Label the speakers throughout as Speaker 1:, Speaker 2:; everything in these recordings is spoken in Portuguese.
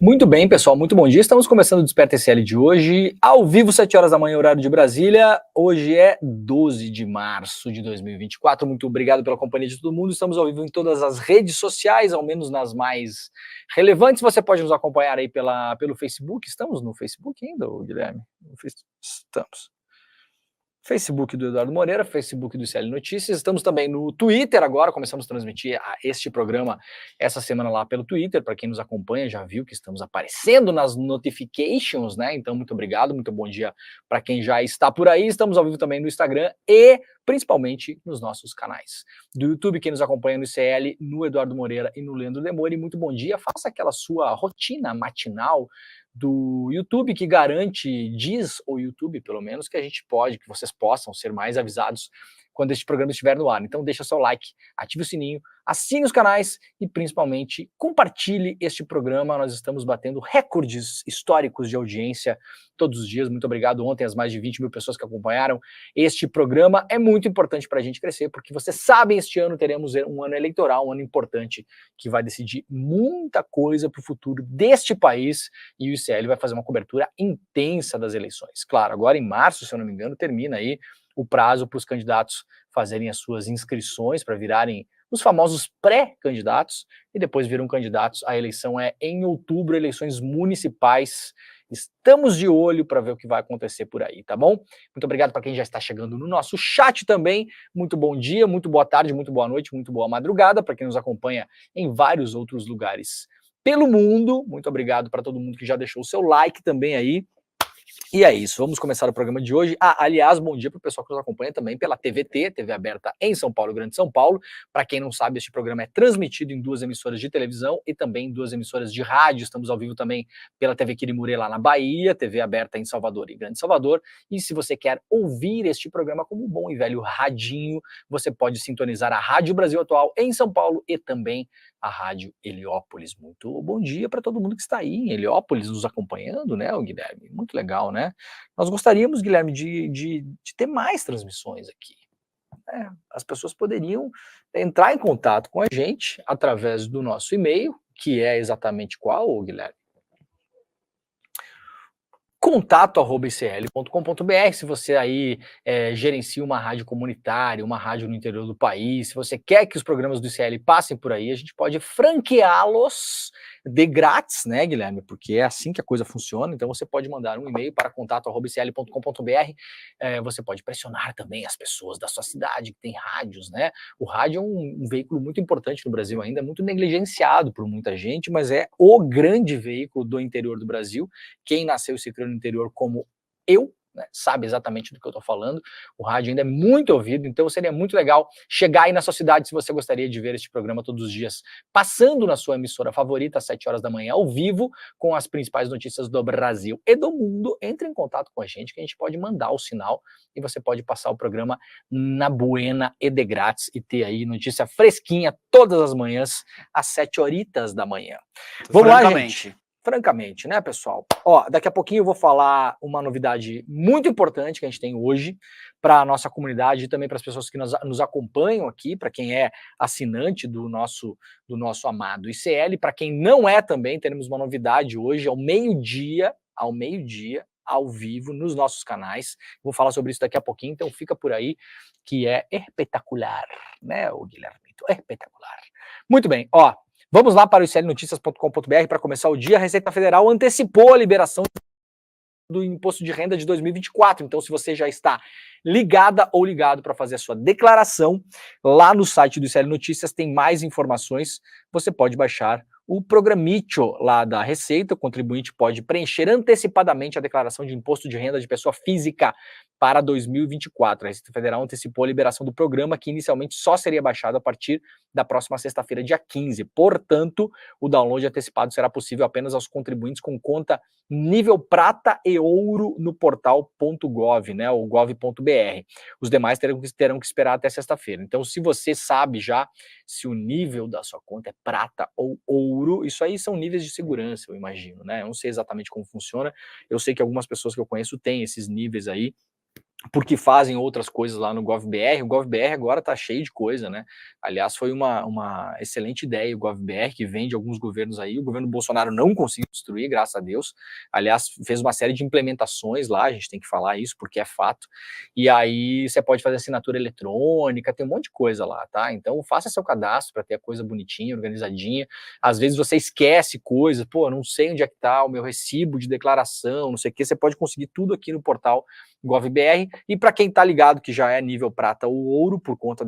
Speaker 1: Muito bem, pessoal, muito bom dia. Estamos começando o Desperta SL de hoje, ao vivo, 7 horas da manhã, horário de Brasília. Hoje é 12 de março de 2024. Muito obrigado pela companhia de todo mundo. Estamos ao vivo em todas as redes sociais, ao menos nas mais relevantes. Você pode nos acompanhar aí pelo Facebook. Estamos no Facebook ainda, Guilherme? Estamos. Facebook do Eduardo Moreira, Facebook do ICL Notícias. Estamos também no Twitter agora, começamos a transmitir este programa essa semana lá pelo Twitter. Para quem nos acompanha já viu que estamos aparecendo nas notifications, né? Então, muito obrigado, muito bom dia para quem já está por aí. Estamos ao vivo também no Instagram e principalmente nos nossos canais do YouTube. Quem nos acompanha no ICL, no Eduardo Moreira e no Leandro Demore, muito bom dia. Faça aquela sua rotina matinal do YouTube, que diz o YouTube, pelo menos, que que vocês possam ser mais avisados quando este programa estiver no ar. Então deixa seu like, ative o sininho, assine os canais e principalmente compartilhe este programa. Nós estamos batendo recordes históricos de audiência todos os dias. Muito obrigado ontem às mais de 20 mil pessoas que acompanharam este programa. É muito importante para a gente crescer, porque vocês sabem, este ano teremos um ano eleitoral, um ano importante que vai decidir muita coisa para o futuro deste país, e o ICL vai fazer uma cobertura intensa das eleições. Claro, agora em março, se eu não me engano, termina aí o prazo para os candidatos fazerem as suas inscrições para virarem os famosos pré-candidatos e depois viram candidatos. A eleição é em outubro, eleições municipais. Estamos de olho para ver o que vai acontecer por aí, tá bom? Muito obrigado para quem já está chegando no nosso chat também. Muito bom dia, muito boa tarde, muito boa noite, muito boa madrugada para quem nos acompanha em vários outros lugares pelo mundo. Muito obrigado para todo mundo que já deixou o seu like também aí. E é isso, vamos começar o programa de hoje. Aliás, bom dia para o pessoal que nos acompanha também pela TVT, TV aberta em São Paulo, Grande São Paulo. Para quem não sabe, este programa é transmitido em 2 emissoras de televisão e também em 2 emissoras de rádio. Estamos ao vivo também pela TV Quirimurê lá na Bahia, TV aberta em Salvador e Grande Salvador. E se você quer ouvir este programa como um bom e velho radinho, você pode sintonizar a Rádio Brasil Atual em São Paulo e também a Rádio Heliópolis. Muito bom dia para todo mundo que está aí em Heliópolis nos acompanhando, né, o Guilherme? Muito legal, né? Nós gostaríamos, Guilherme, de ter mais transmissões aqui. As pessoas poderiam entrar em contato com a gente através do nosso e-mail, que é exatamente qual, Guilherme? contato@icl.com.br. Se você aí gerencia uma rádio comunitária, uma rádio no interior do país, se você quer que os programas do ICL passem por aí, a gente pode franqueá-los de grátis, né, Guilherme? Porque é assim que a coisa funciona. Então você pode mandar um e-mail para contato@icl.com.br. Você pode pressionar também as pessoas da sua cidade que tem rádios, né? O rádio é um veículo muito importante no Brasil ainda, muito negligenciado por muita gente, mas é o grande veículo do interior do Brasil. Quem nasceu e se criou no interior como eu, né, sabe exatamente do que eu estou falando. O rádio ainda é muito ouvido, então seria muito legal chegar aí na sua cidade, se você gostaria de ver este programa todos os dias, passando na sua emissora favorita, às 7 horas da manhã, ao vivo, com as principais notícias do Brasil e do mundo. Entre em contato com a gente, que a gente pode mandar o sinal e você pode passar o programa na buena e de grátis e ter aí notícia fresquinha todas as manhãs, às 7 horitas da manhã. Vamos lá, gente? Francamente, né, pessoal? Ó, daqui a pouquinho eu vou falar uma novidade muito importante que a gente tem hoje para a nossa comunidade e também para as pessoas que nos acompanham aqui, para quem é assinante do nosso amado ICL. Para quem não é também, teremos uma novidade hoje ao meio-dia, ao vivo, nos nossos canais. Vou falar sobre isso daqui a pouquinho, então fica por aí, que é espetacular, né, o Guilherme? Espetacular. Muito bem, ó. Vamos lá para o iclnoticias.com.br para começar o dia. A Receita Federal antecipou a liberação do imposto de renda de 2024. Então, se você já está ligada ou ligado para fazer a sua declaração, lá no site do ICL Notícias tem mais informações. Você pode baixar o programitio lá da Receita. O contribuinte pode preencher antecipadamente a declaração de imposto de renda de pessoa física para 2024. A Receita Federal antecipou a liberação do programa, que inicialmente só seria baixado a partir da próxima sexta-feira, dia 15. Portanto, o download antecipado será possível apenas aos contribuintes com conta nível prata e ouro no portal .gov, né, ou gov.br. Os demais terão que esperar até sexta-feira. Então, se você sabe já se o nível da sua conta é prata ou ouro, isso aí são níveis de segurança, eu imagino, né? Eu não sei exatamente como funciona. Eu sei que algumas pessoas que eu conheço têm esses níveis aí. porque fazem outras coisas lá no GovBR. O GovBR agora está cheio de coisa, né? Aliás, foi uma excelente ideia o GovBR, que vem de alguns governos aí. O governo Bolsonaro não conseguiu destruir, graças a Deus. Aliás, fez uma série de implementações lá, a gente tem que falar isso, porque é fato. E aí você pode fazer assinatura eletrônica, tem um monte de coisa lá, tá? Então faça seu cadastro para ter a coisa bonitinha, organizadinha. Às vezes você esquece coisas, pô, não sei onde é que tá o meu recibo de declaração, não sei o que, você pode conseguir tudo aqui no portal GovBR, e para quem está ligado que já é nível prata ou ouro, por conta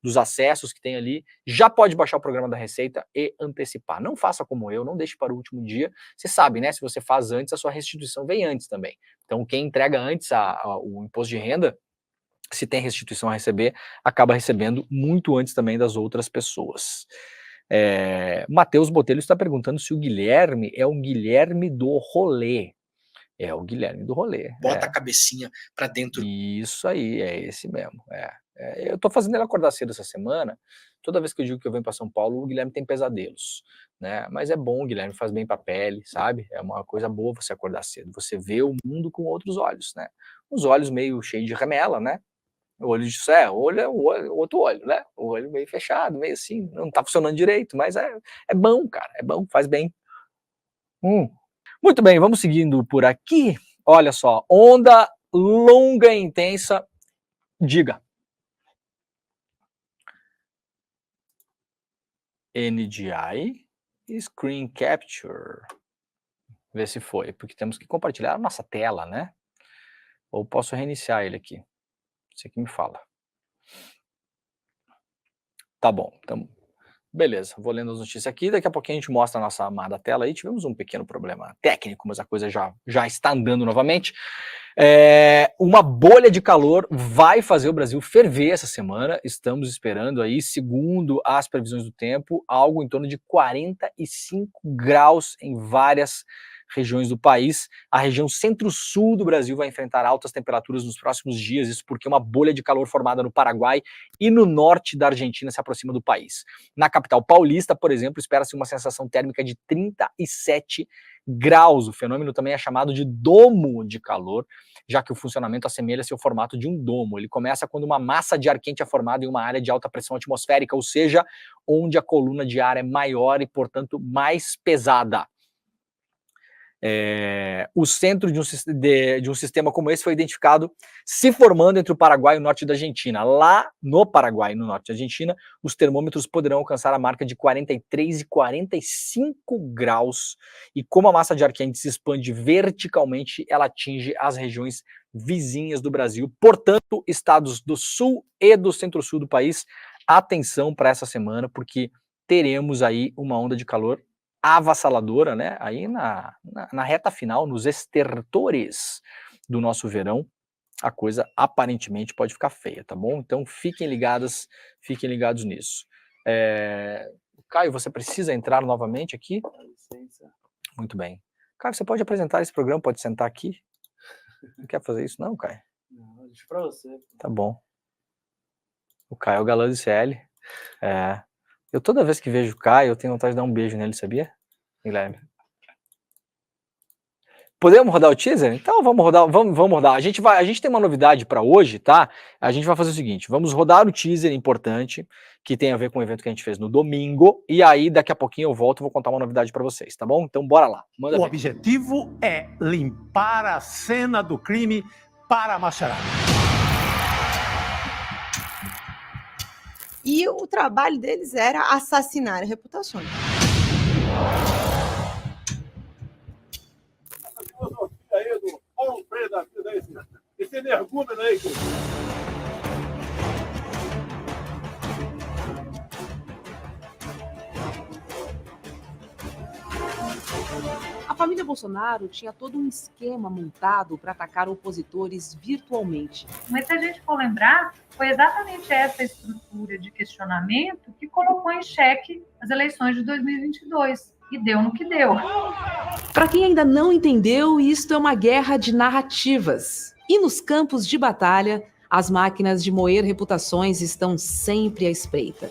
Speaker 1: dos acessos que tem ali, já pode baixar o programa da Receita e antecipar. Não faça como eu, não deixe para o último dia. Você sabe, né? Se você faz antes, a sua restituição vem antes também. Então, quem entrega antes o imposto de renda, se tem restituição a receber, acaba recebendo muito antes também das outras pessoas. Matheus Botelho está perguntando se o Guilherme é um Guilherme do rolê. É o Guilherme do rolê.
Speaker 2: Bota a cabecinha pra dentro.
Speaker 1: Isso aí, é esse mesmo. Eu tô fazendo ele acordar cedo essa semana. Toda vez que eu digo que eu venho para São Paulo, o Guilherme tem pesadelos, né? Mas é bom, o Guilherme faz bem pra pele, sabe? É uma coisa boa você acordar cedo. Você vê o mundo com outros olhos, né? Uns olhos meio cheios de remela, né? O olho de olho é o outro olho, né? O olho meio fechado, meio assim, não tá funcionando direito, mas é bom, cara, é bom, faz bem. Muito bem, vamos seguindo por aqui. Olha só, onda longa e intensa. Diga. NDI Screen Capture. Ver se foi, porque temos que compartilhar a nossa tela, né? Ou posso reiniciar ele aqui? Você que me fala. Tá bom, então, beleza. Vou lendo as notícias aqui, daqui a pouquinho a gente mostra a nossa amada tela aí. Tivemos um pequeno problema técnico, mas a coisa já está andando novamente. Uma bolha de calor vai fazer o Brasil ferver essa semana. Estamos esperando aí, segundo as previsões do tempo, algo em torno de 45 graus em várias regiões do país. A região centro-sul do Brasil vai enfrentar altas temperaturas nos próximos dias, isso porque uma bolha de calor formada no Paraguai e no norte da Argentina se aproxima do país. Na capital paulista, por exemplo, espera-se uma sensação térmica de 37 graus. O fenômeno também é chamado de domo de calor, já que o funcionamento assemelha-se ao formato de um domo. Ele começa quando uma massa de ar quente é formada em uma área de alta pressão atmosférica, ou seja, onde a coluna de ar é maior e, portanto, mais pesada. O centro de um sistema como esse foi identificado se formando entre o Paraguai e o norte da Argentina. Lá no Paraguai e no norte da Argentina, os termômetros poderão alcançar a marca de 43 e 45 graus. E como a massa de ar quente se expande verticalmente, ela atinge as regiões vizinhas do Brasil. Portanto, estados do sul e do centro-sul do país, atenção para essa semana, porque teremos aí uma onda de calor avassaladora, né? Aí na reta final, nos estertores do nosso verão, a coisa aparentemente pode ficar feia, tá bom? Então fiquem ligados nisso. Caio, você precisa entrar novamente aqui? Muito bem. Caio, você pode apresentar esse programa, pode sentar aqui? Não quer fazer isso não, Caio?
Speaker 3: Não, deixa pra você.
Speaker 1: Tá bom. O Caio é o galã do CL. Eu toda vez que vejo o Caio, eu tenho vontade de dar um beijo nele, sabia? Guilherme. Podemos rodar o teaser? Então vamos rodar. A gente tem uma novidade para hoje, tá? A gente vai fazer o seguinte, vamos rodar o teaser importante, que tem a ver com o evento que a gente fez no domingo, e aí daqui a pouquinho eu volto e vou contar uma novidade para vocês, tá bom? Então bora lá.
Speaker 4: O objetivo é limpar a cena do crime para a macharada.
Speaker 5: E o trabalho deles era assassinar reputações.
Speaker 6: Olha o freio da vida aí, esse energúmeno aí.
Speaker 7: A família Bolsonaro tinha todo um esquema montado para atacar opositores virtualmente.
Speaker 8: Mas se a gente for lembrar, foi exatamente essa estrutura de questionamento que colocou em xeque as eleições de 2022. E deu no que deu.
Speaker 7: Para quem ainda não entendeu, isto é uma guerra de narrativas. E nos campos de batalha, as máquinas de moer reputações estão sempre à espreita.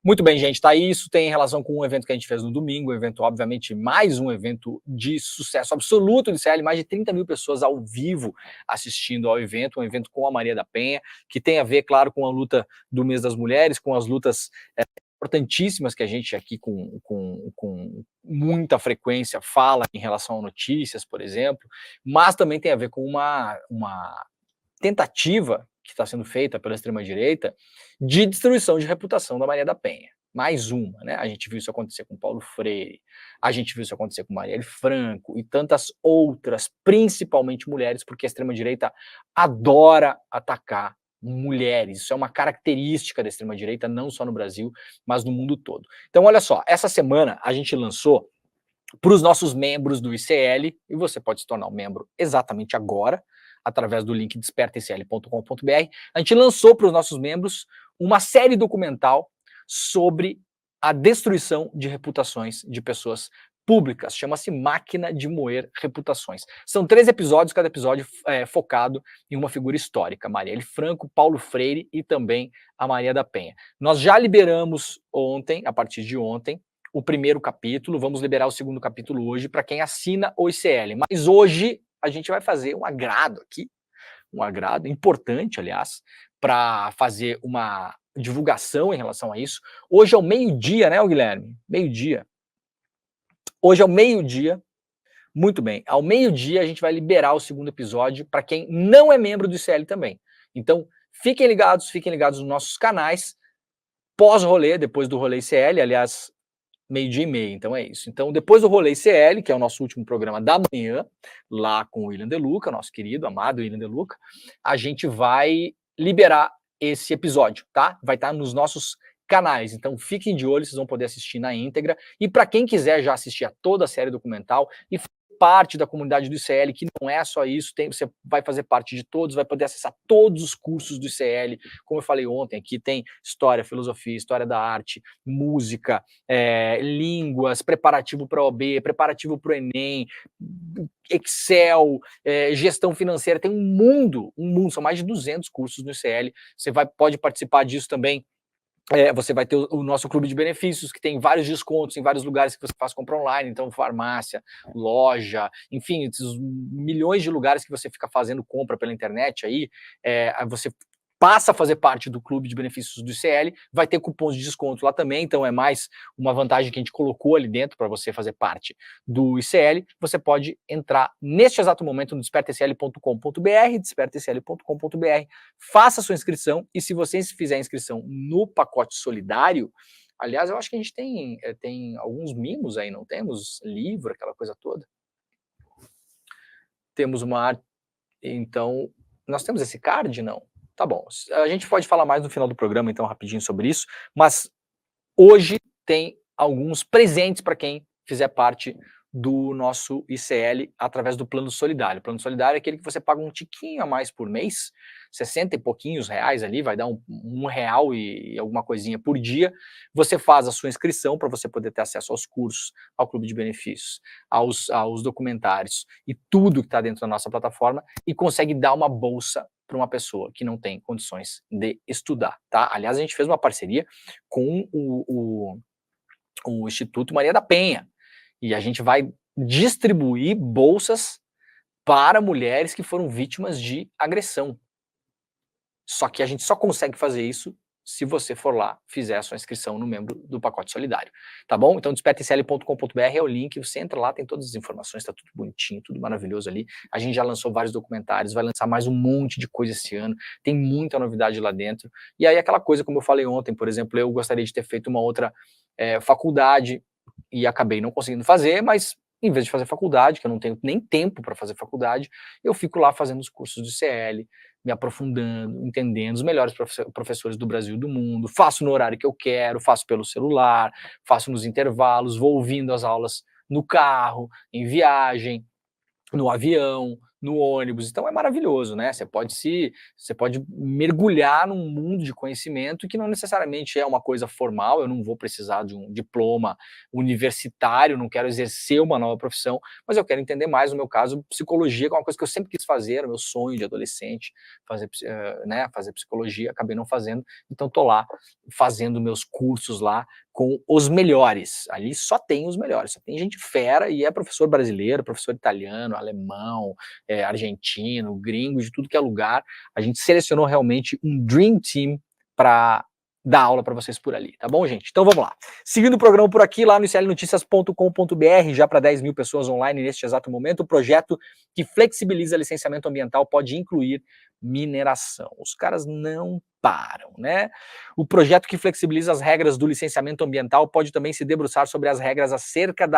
Speaker 1: Muito bem, gente, tá aí. Isso tem relação com um evento que a gente fez no domingo, um evento, obviamente, mais um evento de sucesso absoluto do ICL, mais de 30 mil pessoas ao vivo assistindo ao evento, um evento com a Maria da Penha, que tem a ver, claro, com a luta do mês das mulheres, com as lutas importantíssimas que a gente aqui com muita frequência fala em relação a notícias, por exemplo, mas também tem a ver com uma tentativa que está sendo feita pela extrema-direita de destruição de reputação da Maria da Penha. Mais uma, né? A gente viu isso acontecer com Paulo Freire, a gente viu isso acontecer com Marielle Franco e tantas outras, principalmente mulheres, porque a extrema-direita adora atacar mulheres. Isso é uma característica da extrema-direita, não só no Brasil, mas no mundo todo. Então, olha só, essa semana a gente lançou para os nossos membros do ICL, e você pode se tornar um membro exatamente agora, através do link despertaicl.com.br, a gente lançou para os nossos membros uma série documental sobre a destruição de reputações de pessoas públicas. Chama-se Máquina de Moer Reputações. São 3 episódios, cada episódio focado em uma figura histórica, Marielle Franco, Paulo Freire e também a Maria da Penha. Nós já liberamos ontem, a partir de ontem, o primeiro capítulo, vamos liberar o segundo capítulo hoje para quem assina o ICL, mas hoje a gente vai fazer um agrado aqui, um agrado importante, aliás, para fazer uma divulgação em relação a isso. Hoje ao meio-dia, né, Guilherme? Meio-dia. Hoje ao meio-dia, muito bem, ao meio-dia a gente vai liberar o segundo episódio para quem não é membro do ICL também. Então, fiquem ligados nos nossos canais, pós-rolê, depois do rolê ICL, aliás, meio-dia e meia, então é isso. Então, depois do rolê ICL, que é o nosso último programa da manhã, lá com o William De Luca, nosso querido, amado William De Luca, a gente vai liberar esse episódio, tá? Vai estar nos nossos canais, então fiquem de olho, vocês vão poder assistir na íntegra. E para quem quiser já assistir a toda a série documental e parte da comunidade do ICL, que não é só isso, você vai fazer parte de todos, vai poder acessar todos os cursos do ICL, como eu falei ontem, aqui tem história, filosofia, história da arte, música, línguas, preparativo para a OAB, preparativo para o Enem, Excel, gestão financeira, tem um mundo, são mais de 200 cursos no ICL, você pode participar disso também. Você vai ter o nosso clube de benefícios, que tem vários descontos em vários lugares que você faz compra online, então farmácia, loja, enfim, esses milhões de lugares que você fica fazendo compra pela internet aí, você passa a fazer parte do clube de benefícios do ICL, vai ter cupons de desconto lá também, então é mais uma vantagem que a gente colocou ali dentro para você fazer parte do ICL. Você pode entrar neste exato momento no despertaicl.com.br, despertaicl.com.br, faça a sua inscrição, e se você fizer a inscrição no pacote solidário, aliás, eu acho que a gente tem alguns mimos aí, não temos? Livro, aquela coisa toda. Temos então, nós temos esse card, não? Tá bom, a gente pode falar mais no final do programa, então, rapidinho sobre isso, mas hoje tem alguns presentes para quem fizer parte do nosso ICL através do plano solidário. O plano solidário é aquele que você paga um tiquinho a mais por mês, 60 e pouquinhos reais ali, vai dar um real e alguma coisinha por dia. Você faz a sua inscrição para você poder ter acesso aos cursos, ao clube de benefícios, aos documentários e tudo que está dentro da nossa plataforma, e consegue dar uma bolsa para uma pessoa que não tem condições de estudar, tá? Aliás, a gente fez uma parceria com o Instituto Maria da Penha, e a gente vai distribuir bolsas para mulheres que foram vítimas de agressão. Só que a gente só consegue fazer isso se você for lá, fizer a sua inscrição no membro do pacote solidário, tá bom? Então, despertaicl.com.br é o link, você entra lá, tem todas as informações, tá tudo bonitinho, tudo maravilhoso ali. A gente já lançou vários documentários, vai lançar mais um monte de coisa esse ano, tem muita novidade lá dentro. E aí aquela coisa, como eu falei ontem, por exemplo, eu gostaria de ter feito uma outra faculdade e acabei não conseguindo fazer, mas em vez de fazer faculdade, que eu não tenho nem tempo para fazer faculdade, eu fico lá fazendo os cursos de CL, me aprofundando, entendendo os melhores professores do Brasil e do mundo, faço no horário que eu quero, faço pelo celular, faço nos intervalos, vou ouvindo as aulas no carro, em viagem, no avião, no ônibus. Então é maravilhoso, né? Você pode mergulhar num mundo de conhecimento que não necessariamente é uma coisa formal. Eu não vou precisar de um diploma universitário, não quero exercer uma nova profissão, mas eu quero entender mais, no meu caso, psicologia, que é uma coisa que eu sempre quis fazer, era meu sonho de adolescente, fazer psicologia, acabei não fazendo, então tô lá fazendo meus cursos lá com os melhores. Ali só tem os melhores, só tem gente fera, e é professor brasileiro, professor italiano, alemão, argentino, gringo, de tudo que é lugar. A gente selecionou realmente um dream team para dar aula para vocês por ali, tá bom, gente? Então vamos lá. Seguindo o programa por aqui, lá no iclnoticias.com.br, já para 10 mil pessoas online neste exato momento, o projeto que flexibiliza licenciamento ambiental pode incluir mineração. Os caras não param, né? O projeto que flexibiliza as regras do licenciamento ambiental pode também se debruçar sobre as regras acerca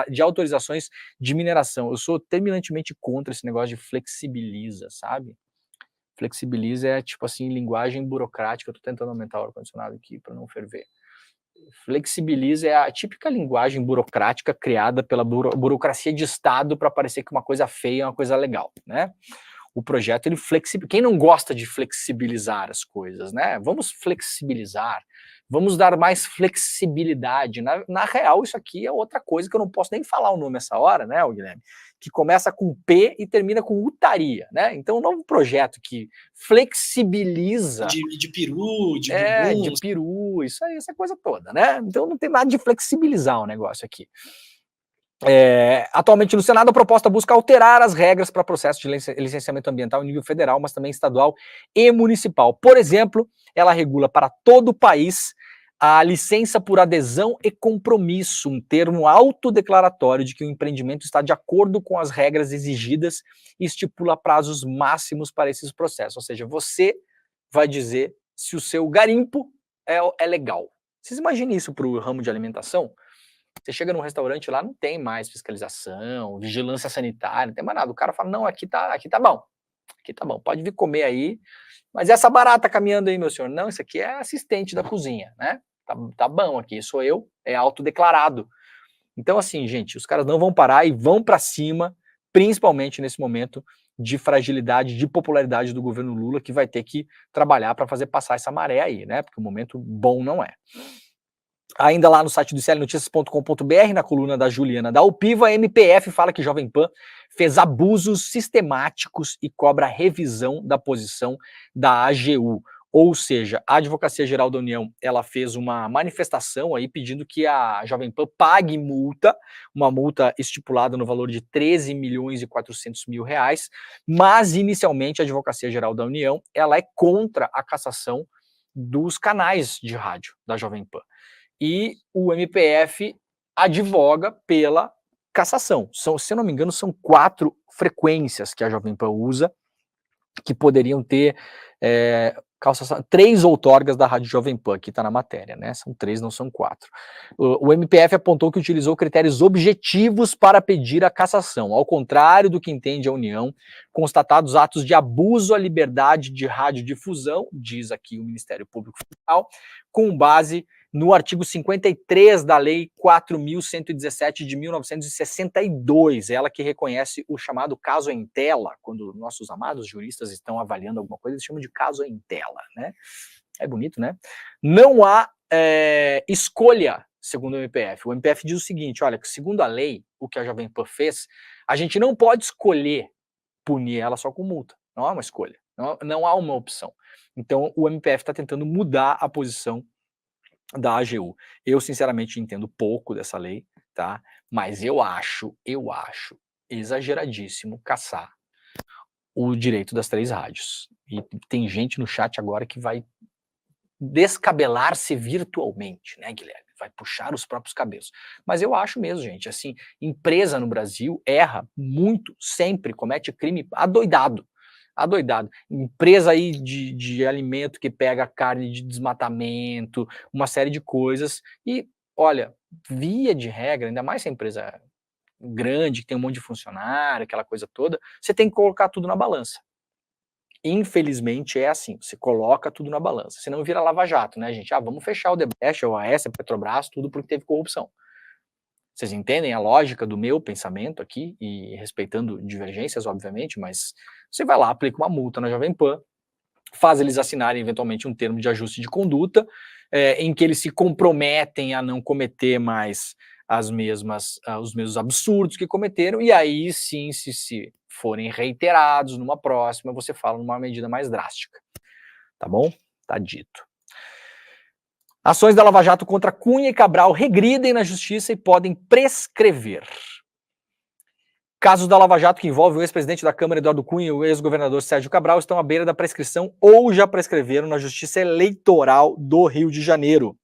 Speaker 1: de autorizações de mineração. Eu sou terminantemente contra esse negócio de flexibiliza, sabe? Flexibiliza é tipo assim, linguagem burocrática. Eu tô tentando aumentar o ar-condicionado aqui para não ferver. Flexibiliza é a típica linguagem burocrática criada pela burocracia de Estado para parecer que uma coisa feia é uma coisa legal, né? O projeto, ele flexibiliza. Quem não gosta de flexibilizar as coisas, né? Vamos flexibilizar, vamos dar mais flexibilidade. Na real, isso aqui é outra coisa que eu não posso nem falar o nome essa hora, né, Guilherme? Que começa com P e termina com utaria, né? Então, um novo projeto que flexibiliza...
Speaker 2: De peru, de
Speaker 1: bumbum.
Speaker 2: bumbum.
Speaker 1: De peru, isso aí, essa coisa toda, né? Então, não tem nada de flexibilizar o negócio aqui. Atualmente no Senado, a proposta busca alterar as regras para processo de licenciamento ambiental em nível federal, mas também estadual e municipal. Por exemplo, ela regula para todo o país a licença por adesão e compromisso, um termo autodeclaratório de que o empreendimento está de acordo com as regras exigidas e estipula prazos máximos para esses processos. Ou seja, você vai dizer se o seu garimpo é legal. Vocês imaginem isso para o ramo de alimentação? Você chega num restaurante lá, não tem mais fiscalização, vigilância sanitária, não tem mais nada. O cara fala, não, aqui tá bom, pode vir comer aí. Mas essa barata caminhando aí, meu senhor? Não, isso aqui é assistente da cozinha, né? Tá bom aqui, sou eu, é autodeclarado. Então, assim, gente, os caras não vão parar e vão para cima, principalmente nesse momento de fragilidade, de popularidade do governo Lula, que vai ter que trabalhar para fazer passar essa maré aí, né? Porque o momento bom não é. Ainda lá no site do iclnoticias.com.br, na coluna da Juliana da Alpiva, a MPF fala que Jovem Pan fez abusos sistemáticos e cobra revisão da posição da AGU. Ou seja, a Advocacia Geral da União, ela fez uma manifestação aí pedindo que a Jovem Pan pague multa, uma multa estipulada no valor de 13 milhões e 400 mil reais, mas inicialmente a Advocacia Geral da União, ela é contra a cassação dos canais de rádio da Jovem Pan. E o MPF advoga pela cassação. Se eu não me engano, são 4 frequências que a Jovem Pan usa, que poderiam ter 3 outorgas da Rádio Jovem Pan, que está na matéria, né? São 3, não são 4. O MPF apontou que utilizou critérios objetivos para pedir a cassação, ao contrário do que entende a União, constatados atos de abuso à liberdade de radiodifusão, diz aqui o Ministério Público Federal, com base no artigo 53 da Lei 4.117 de 1962, ela que reconhece o chamado caso em tela, quando nossos amados juristas estão avaliando alguma coisa, eles chamam de caso em tela, né? É bonito, né? Não há escolha, segundo o MPF. O MPF diz o seguinte, olha, que segundo a lei, o que a Jovem Pan fez, a gente não pode escolher punir ela só com multa, não há uma escolha, não há uma opção. Então, o MPF está tentando mudar a posição da AGU. Eu, sinceramente, entendo pouco dessa lei, tá? Mas eu acho exageradíssimo caçar o direito das 3 rádios. E tem gente no chat agora que vai descabelar-se virtualmente, né, Guilherme? Vai puxar os próprios cabelos. Mas eu acho mesmo, gente, assim, empresa no Brasil erra muito, sempre comete crime adoidado. Empresa aí de alimento que pega carne de desmatamento, uma série de coisas. E, olha, via de regra, ainda mais se a empresa grande, que tem um monte de funcionário, aquela coisa toda, você tem que colocar tudo na balança. Infelizmente é assim, você coloca tudo na balança, senão vira Lava Jato, né, gente? Vamos fechar o Odebrecht, a OAS, a Petrobras, tudo porque teve corrupção. Vocês entendem a lógica do meu pensamento aqui, e respeitando divergências, obviamente, mas você vai lá, aplica uma multa na Jovem Pan, faz eles assinarem eventualmente um termo de ajuste de conduta, em que eles se comprometem a não cometer mais os mesmos absurdos que cometeram, e aí sim, se forem reiterados numa próxima, você fala numa medida mais drástica. Tá bom? Tá dito. Ações da Lava Jato contra Cunha e Cabral regridem na justiça e podem prescrever. Casos da Lava Jato que envolvem o ex-presidente da Câmara, Eduardo Cunha, e o ex-governador Sérgio Cabral estão à beira da prescrição ou já prescreveram na Justiça Eleitoral do Rio de Janeiro.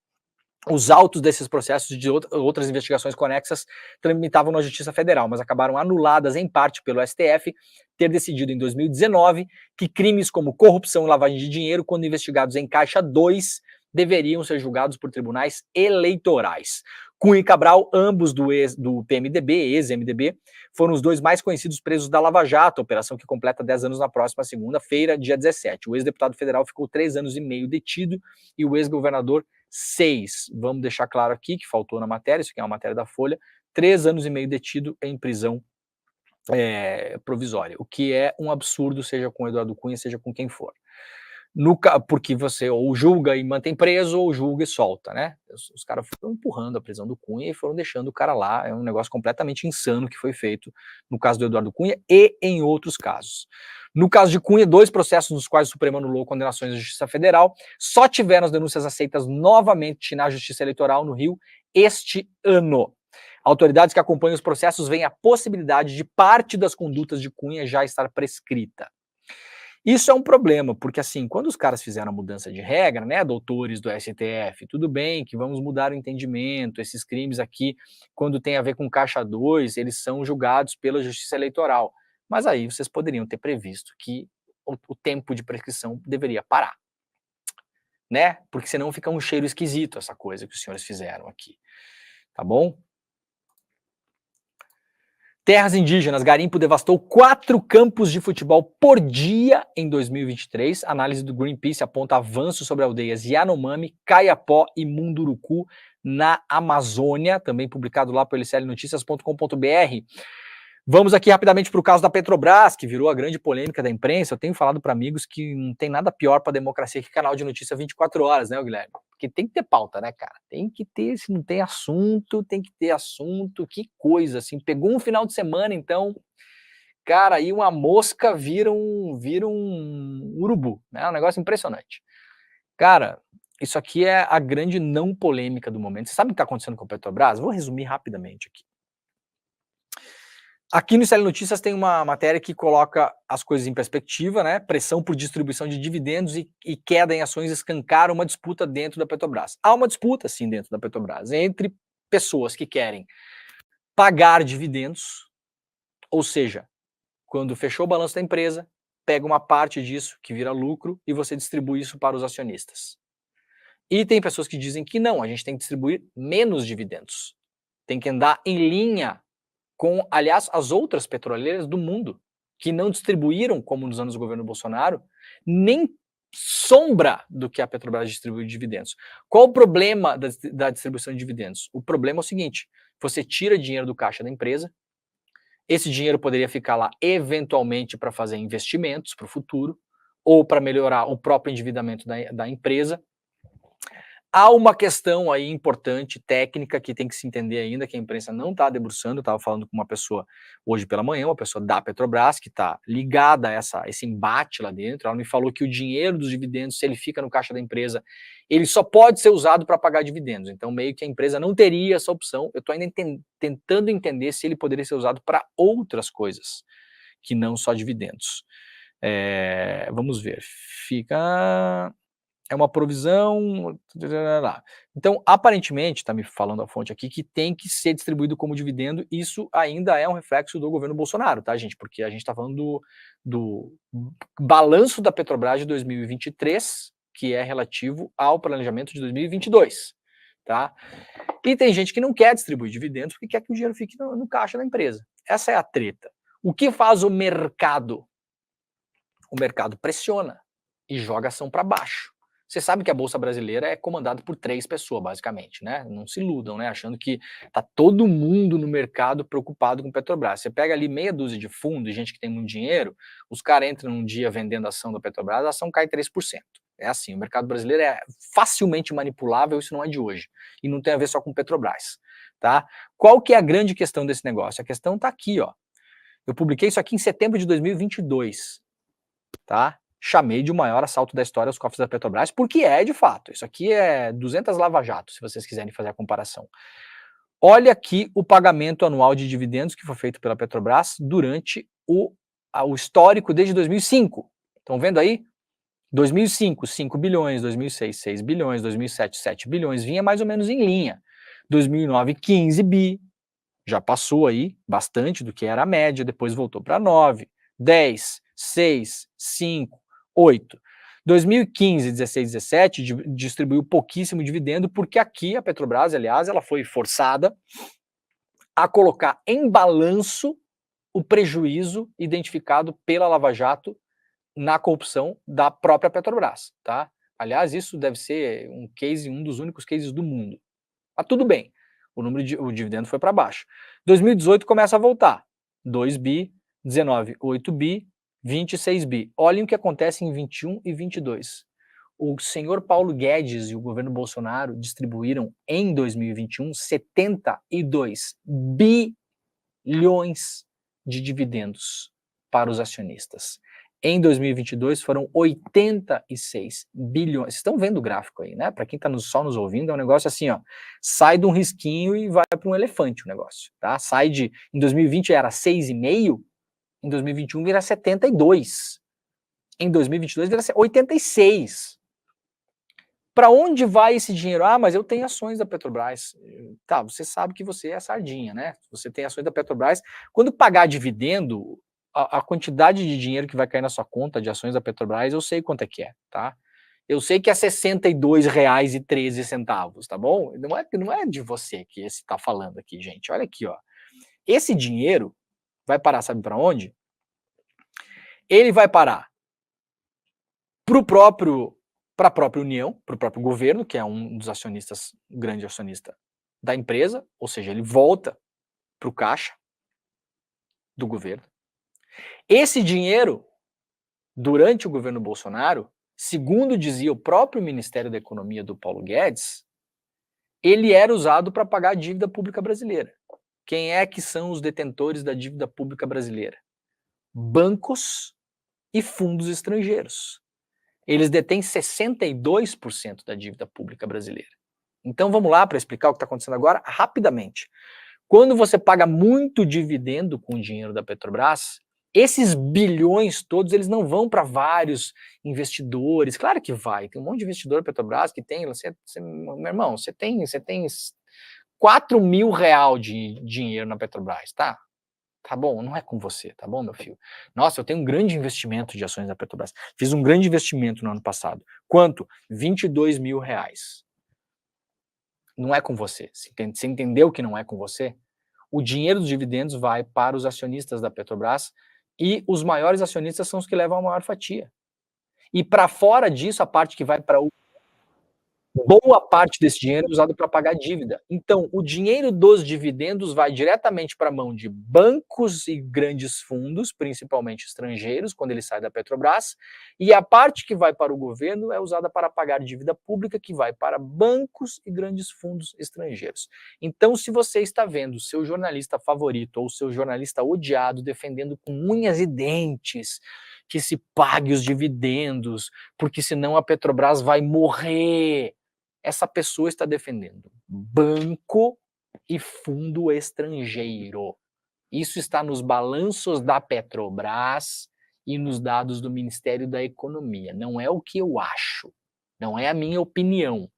Speaker 1: Os autos desses processos e de outras investigações conexas tramitavam na Justiça Federal, mas acabaram anuladas em parte pelo STF ter decidido em 2019 que crimes como corrupção e lavagem de dinheiro, quando investigados em Caixa 2, deveriam ser julgados por tribunais eleitorais. Cunha e Cabral, ambos do PMDB, ex-MDB, foram os dois mais conhecidos presos da Lava Jato, operação que completa 10 anos na próxima segunda-feira, dia 17. O ex-deputado federal ficou 3 anos e meio detido e o ex-governador 6. Vamos deixar claro aqui que faltou na matéria, isso aqui é uma matéria da Folha, 3 anos e meio detido em prisão provisória, o que é um absurdo, seja com o Eduardo Cunha, seja com quem for. Porque você ou julga e mantém preso, ou julga e solta, né? Os caras foram empurrando a prisão do Cunha e foram deixando o cara lá. É um negócio completamente insano que foi feito no caso do Eduardo Cunha e em outros casos. No caso de Cunha, 2 processos nos quais o Supremo anulou condenações da Justiça Federal, só tiveram as denúncias aceitas novamente na Justiça Eleitoral no Rio este ano. Autoridades que acompanham os processos veem a possibilidade de parte das condutas de Cunha já estar prescrita. Isso é um problema, porque assim, quando os caras fizeram a mudança de regra, né, doutores do STF, tudo bem que vamos mudar o entendimento, esses crimes aqui, quando tem a ver com Caixa 2, eles são julgados pela Justiça Eleitoral. Mas aí vocês poderiam ter previsto que o tempo de prescrição deveria parar, né? Porque senão fica um cheiro esquisito essa coisa que os senhores fizeram aqui, tá bom? Terras indígenas, garimpo devastou 4 campos de futebol por dia em 2023. Análise do Greenpeace aponta avanços sobre aldeias Yanomami, Caiapó e Munduruku na Amazônia, também publicado lá pelo lclnoticias.com.br. Vamos aqui rapidamente para o caso da Petrobras, que virou a grande polêmica da imprensa. Eu tenho falado para amigos que não tem nada pior para a democracia que canal de notícia 24 horas, né, Guilherme? Porque tem que ter pauta, né, cara? Tem que ter, se não tem assunto, tem que ter assunto. Que coisa, assim. Pegou um final de semana, então, cara, aí uma mosca vira um urubu, né? É um negócio impressionante. Cara, isso aqui é a grande não polêmica do momento. Você sabe o que está acontecendo com a Petrobras? Vou resumir rapidamente aqui. Aqui no ICL Notícias tem uma matéria que coloca as coisas em perspectiva, né? Pressão por distribuição de dividendos e queda em ações escancaram uma disputa dentro da Petrobras. Há uma disputa, sim, dentro da Petrobras, entre pessoas que querem pagar dividendos, ou seja, quando fechou o balanço da empresa, pega uma parte disso que vira lucro e você distribui isso para os acionistas. E tem pessoas que dizem que não, a gente tem que distribuir menos dividendos. Tem que andar em linha com, aliás, as outras petroleiras do mundo, que não distribuíram, como nos anos do governo Bolsonaro, nem sombra do que a Petrobras distribui de dividendos. Qual o problema da distribuição de dividendos? O problema é o seguinte, você tira dinheiro do caixa da empresa, esse dinheiro poderia ficar lá eventualmente para fazer investimentos para o futuro, ou para melhorar o próprio endividamento da empresa. Há uma questão aí importante, técnica, que tem que se entender ainda, que a imprensa não está debruçando. Eu estava falando com uma pessoa hoje pela manhã, uma pessoa da Petrobras, que está ligada a esse embate lá dentro. Ela me falou que o dinheiro dos dividendos, se ele fica no caixa da empresa, ele só pode ser usado para pagar dividendos. Então, meio que a empresa não teria essa opção. Eu estou ainda tentando entender se ele poderia ser usado para outras coisas, que não só dividendos. Vamos ver. É uma provisão. Então, aparentemente, está me falando a fonte aqui, que tem que ser distribuído como dividendo. Isso ainda é um reflexo do governo Bolsonaro, tá, gente? Porque a gente está falando do balanço da Petrobras de 2023, que é relativo ao planejamento de 2022, tá? E tem gente que não quer distribuir dividendos porque quer que o dinheiro fique no caixa da empresa. Essa é a treta. O que faz o mercado? O mercado pressiona e joga a ação para baixo. Você sabe que a Bolsa Brasileira é comandada por 3 pessoas, basicamente, né? Não se iludam, né? Achando que tá todo mundo no mercado preocupado com Petrobras. Você pega ali meia dúzia de fundos, gente que tem muito dinheiro, os caras entram num dia vendendo ação da Petrobras, a ação cai 3%. É assim, o mercado brasileiro é facilmente manipulável, isso não é de hoje. E não tem a ver só com Petrobras, tá? Qual que é a grande questão desse negócio? A questão tá aqui, ó. Eu publiquei isso aqui em setembro de 2022, tá? Chamei de o maior assalto da história aos cofres da Petrobras, porque é de fato. Isso aqui é 200 lava-jatos, se vocês quiserem fazer a comparação. Olha aqui o pagamento anual de dividendos que foi feito pela Petrobras durante o histórico desde 2005. Estão vendo aí? 2005, 5 bilhões, 2006, 6 bilhões, 2007, 7 bilhões, vinha mais ou menos em linha. 2009, 15 bi, já passou aí bastante do que era a média, depois voltou para 9, 10, 6, 5, 8. 2015, 16, 17, distribuiu pouquíssimo dividendo, porque aqui a Petrobras, aliás, ela foi forçada a colocar em balanço o prejuízo identificado pela Lava Jato na corrupção da própria Petrobras, tá? Aliás, isso deve ser um case, um dos únicos cases do mundo. Mas tudo bem, o dividendo foi para baixo. 2018 começa a voltar, 2 bi, 19, 8 bi, 26 bi. Olhem o que acontece em 21 e 22. O senhor Paulo Guedes e o governo Bolsonaro distribuíram em 2021 72 bilhões de dividendos para os acionistas. Em 2022 foram 86 bilhões. Vocês estão vendo o gráfico aí, né? Para quem está só nos ouvindo, é um negócio assim, ó. Sai de um risquinho e vai para um elefante o negócio, tá? Sai de... Em 2020 era 6,5, em 2021 vira 72. Em 2022 vira 86. Para onde vai esse dinheiro? Ah, mas eu tenho ações da Petrobras. Tá, você sabe que você é a sardinha, né? Você tem ações da Petrobras. Quando pagar dividendo, a quantidade de dinheiro que vai cair na sua conta de ações da Petrobras, eu sei quanto é que é, tá? Eu sei que é R$ 62,13, tá bom? Não é de você que esse tá falando aqui, gente. Olha aqui, ó. Esse dinheiro vai parar, sabe para onde? Ele vai parar para a própria União, para o próprio governo, que é um dos acionistas, um grande acionista da empresa, ou seja, ele volta para o caixa do governo. Esse dinheiro, durante o governo Bolsonaro, segundo dizia o próprio Ministério da Economia do Paulo Guedes, ele era usado para pagar a dívida pública brasileira. Quem é que são os detentores da dívida pública brasileira? Bancos e fundos estrangeiros. Eles detêm 62% da dívida pública brasileira. Então vamos lá para explicar o que está acontecendo agora rapidamente. Quando você paga muito dividendo com o dinheiro da Petrobras, esses bilhões todos, eles não vão para vários investidores. Claro que vai, tem um monte de investidor da Petrobras que tem, meu irmão, você tem 4 mil reais de dinheiro na Petrobras, tá? Tá bom, não é com você, tá bom, meu filho? Nossa, eu tenho um grande investimento de ações da Petrobras. Fiz um grande investimento no ano passado. Quanto? 22 mil reais. Não é com você. Você entendeu que não é com você? O dinheiro dos dividendos vai para os acionistas da Petrobras e os maiores acionistas são os que levam a maior fatia. E para fora disso, a parte que vai para o... Boa parte desse dinheiro é usado para pagar dívida. Então, o dinheiro dos dividendos vai diretamente para a mão de bancos e grandes fundos, principalmente estrangeiros, quando ele sai da Petrobras, e a parte que vai para o governo é usada para pagar dívida pública, que vai para bancos e grandes fundos estrangeiros. Então, se você está vendo o seu jornalista favorito ou o seu jornalista odiado defendendo com unhas e dentes que se pague os dividendos, porque senão a Petrobras vai morrer, essa pessoa está defendendo banco e fundo estrangeiro. Isso está nos balanços da Petrobras e nos dados do Ministério da Economia. Não é o que eu acho, não é a minha opinião.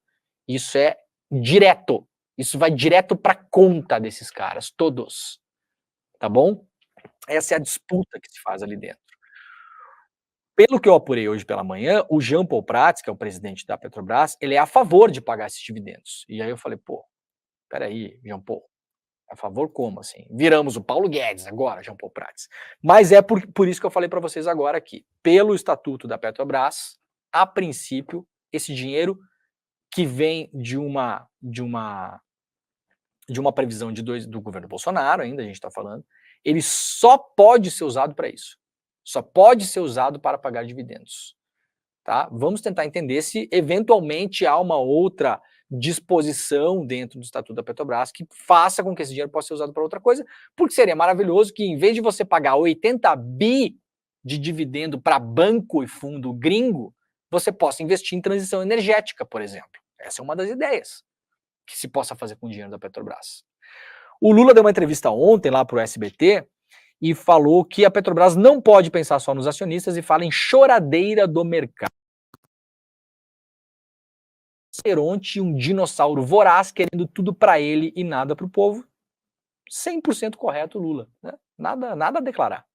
Speaker 1: Isso é direto, isso vai direto para a conta desses caras, todos. Tá bom? Essa é a disputa que se faz ali dentro. Pelo que eu apurei hoje pela manhã, o Jean Paul Prats, que é o presidente da Petrobras, ele é a favor de pagar esses dividendos. E aí eu falei, pô, peraí, Jean Paul, a favor como assim? Viramos o Paulo Guedes agora, Jean Paul Prats. Mas é por isso que eu falei para vocês agora aqui. Pelo estatuto da Petrobras, a princípio, esse dinheiro que vem de uma previsão do governo Bolsonaro, ainda a gente está falando, ele só pode ser usado para isso. Só pode ser usado para pagar dividendos. Tá? Vamos tentar entender se eventualmente há uma outra disposição dentro do Estatuto da Petrobras que faça com que esse dinheiro possa ser usado para outra coisa, porque seria maravilhoso que, em vez de você pagar 80 bi de dividendo para banco e fundo gringo, você possa investir em transição energética, por exemplo. Essa é uma das ideias que se possa fazer com o dinheiro da Petrobras. O Lula deu uma entrevista ontem lá para o SBT e falou que a Petrobras não pode pensar só nos acionistas e fala em choradeira do mercado. Ceronte, um dinossauro voraz querendo tudo para ele e nada para o povo. 100% correto, Lula. Né? Nada a declarar.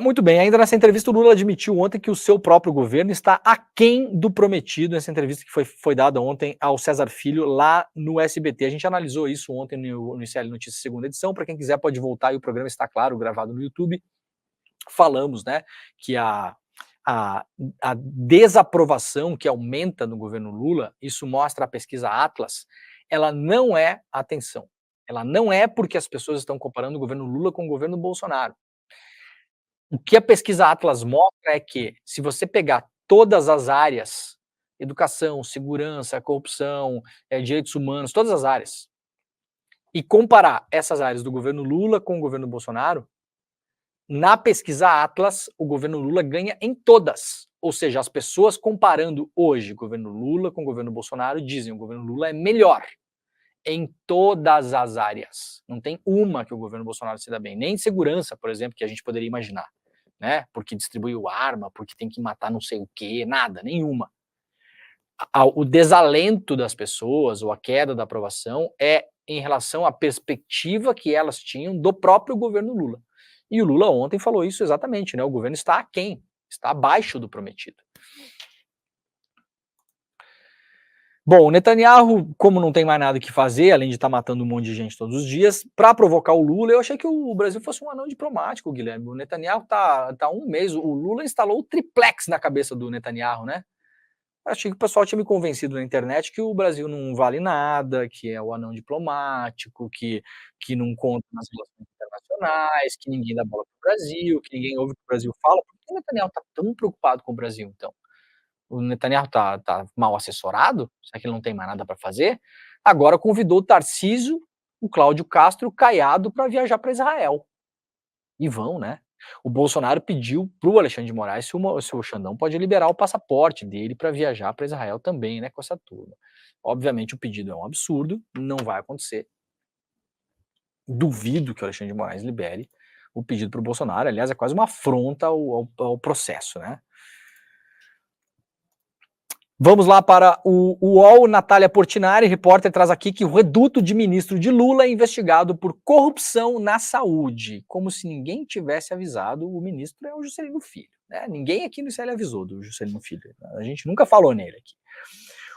Speaker 1: Muito bem, ainda nessa entrevista o Lula admitiu ontem que o seu próprio governo está aquém do prometido, nessa entrevista que foi dada ontem ao César Filho lá no SBT. A gente analisou isso ontem no ICL Notícias segunda edição, para quem quiser pode voltar e o programa está, claro, gravado no YouTube. Falamos, né, que a desaprovação que aumenta no governo Lula, isso mostra a pesquisa Atlas, ela não é, atenção, ela não é porque as pessoas estão comparando o governo Lula com o governo Bolsonaro. O que a pesquisa Atlas mostra é que, se você pegar todas as áreas, educação, segurança, corrupção, direitos humanos, todas as áreas, e comparar essas áreas do governo Lula com o governo Bolsonaro, na pesquisa Atlas, o governo Lula ganha em todas. Ou seja, as pessoas comparando hoje o governo Lula com o governo Bolsonaro dizem que o governo Lula é melhor em todas as áreas. Não tem uma que o governo Bolsonaro se dá bem. Nem em segurança, por exemplo, que a gente poderia imaginar. Né? Porque distribuiu arma, porque tem que matar não sei o quê, nada, nenhuma. O desalento das pessoas, ou a queda da aprovação, é em relação à perspectiva que elas tinham do próprio governo Lula. E o Lula ontem falou isso exatamente, né? O governo está aquém, está abaixo do prometido. Bom, o Netanyahu, como não tem mais nada que fazer, além de estar matando um monte de gente todos os dias, para provocar o Lula, eu achei que o Brasil fosse um anão diplomático, Guilherme. O Netanyahu tá um mês, o Lula instalou o triplex na cabeça do Netanyahu, né? Achei que o pessoal tinha me convencido na internet que o Brasil não vale nada, que é o anão diplomático, que não conta nas relações internacionais, que ninguém dá bola pro Brasil, que ninguém ouve o que o Brasil fala. Por que o Netanyahu está tão preocupado com o Brasil, então? O Netanyahu tá mal assessorado? Será que ele não tem mais nada para fazer? Agora convidou o Tarcísio, o Cláudio Castro, o Caiado para viajar para Israel. E vão, né? O Bolsonaro pediu para o Alexandre de Moraes se o Xandão pode liberar o passaporte dele para viajar para Israel também, né, com essa turma. Obviamente o pedido é um absurdo, não vai acontecer. Duvido que o Alexandre de Moraes libere o pedido para o Bolsonaro. Aliás, é quase uma afronta ao processo, né? Vamos lá para o UOL. Natália Portinari, repórter, traz aqui que o reduto de ministro de Lula é investigado por corrupção na saúde. Como se ninguém tivesse avisado, o ministro é o Juscelino Filho. Né? Ninguém aqui no ICL avisou do Juscelino Filho. A gente nunca falou nele aqui.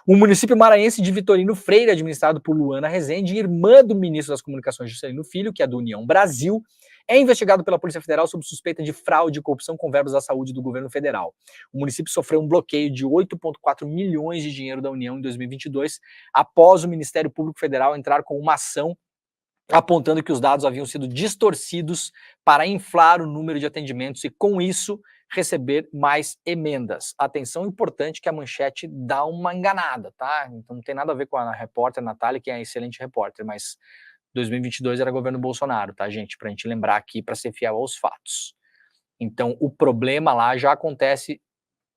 Speaker 1: O município maranhense de Vitorino Freire, administrado por Luana Rezende, irmã do ministro das Comunicações Juscelino Filho, que é do União Brasil, é investigado pela Polícia Federal sob suspeita de fraude e corrupção com verbas da saúde do governo federal. O município sofreu um bloqueio de 8,4 milhões de dinheiro da União em 2022, após o Ministério Público Federal entrar com uma ação apontando que os dados haviam sido distorcidos para inflar o número de atendimentos e, com isso, receber mais emendas. Atenção, importante que a manchete dá uma enganada, tá? Então não tem nada a ver com a repórter Natália, que é excelente repórter, mas 2022 era governo Bolsonaro, tá, gente? Pra gente lembrar aqui, para ser fiel aos fatos. Então, o problema lá já acontece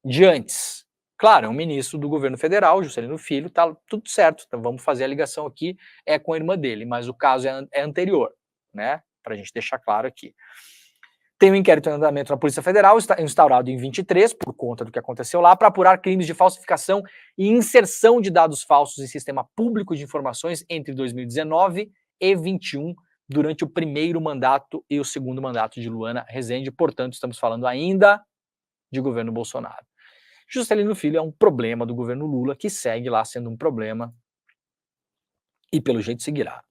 Speaker 1: de antes. Claro, é um ministro do governo federal, Juscelino Filho, tá tudo certo, então vamos fazer a ligação aqui, é com a irmã dele, mas o caso é anterior, né? Pra gente deixar claro aqui. Tem um inquérito em andamento na Polícia Federal, instaurado em 23, por conta do que aconteceu lá, para apurar crimes de falsificação e inserção de dados falsos em sistema público de informações entre 2019 e 21, durante o primeiro mandato e o segundo mandato de Luana Rezende. Portanto, estamos falando ainda de governo Bolsonaro. Juscelino Filho é um problema do governo Lula, que segue lá sendo um problema e pelo jeito seguirá.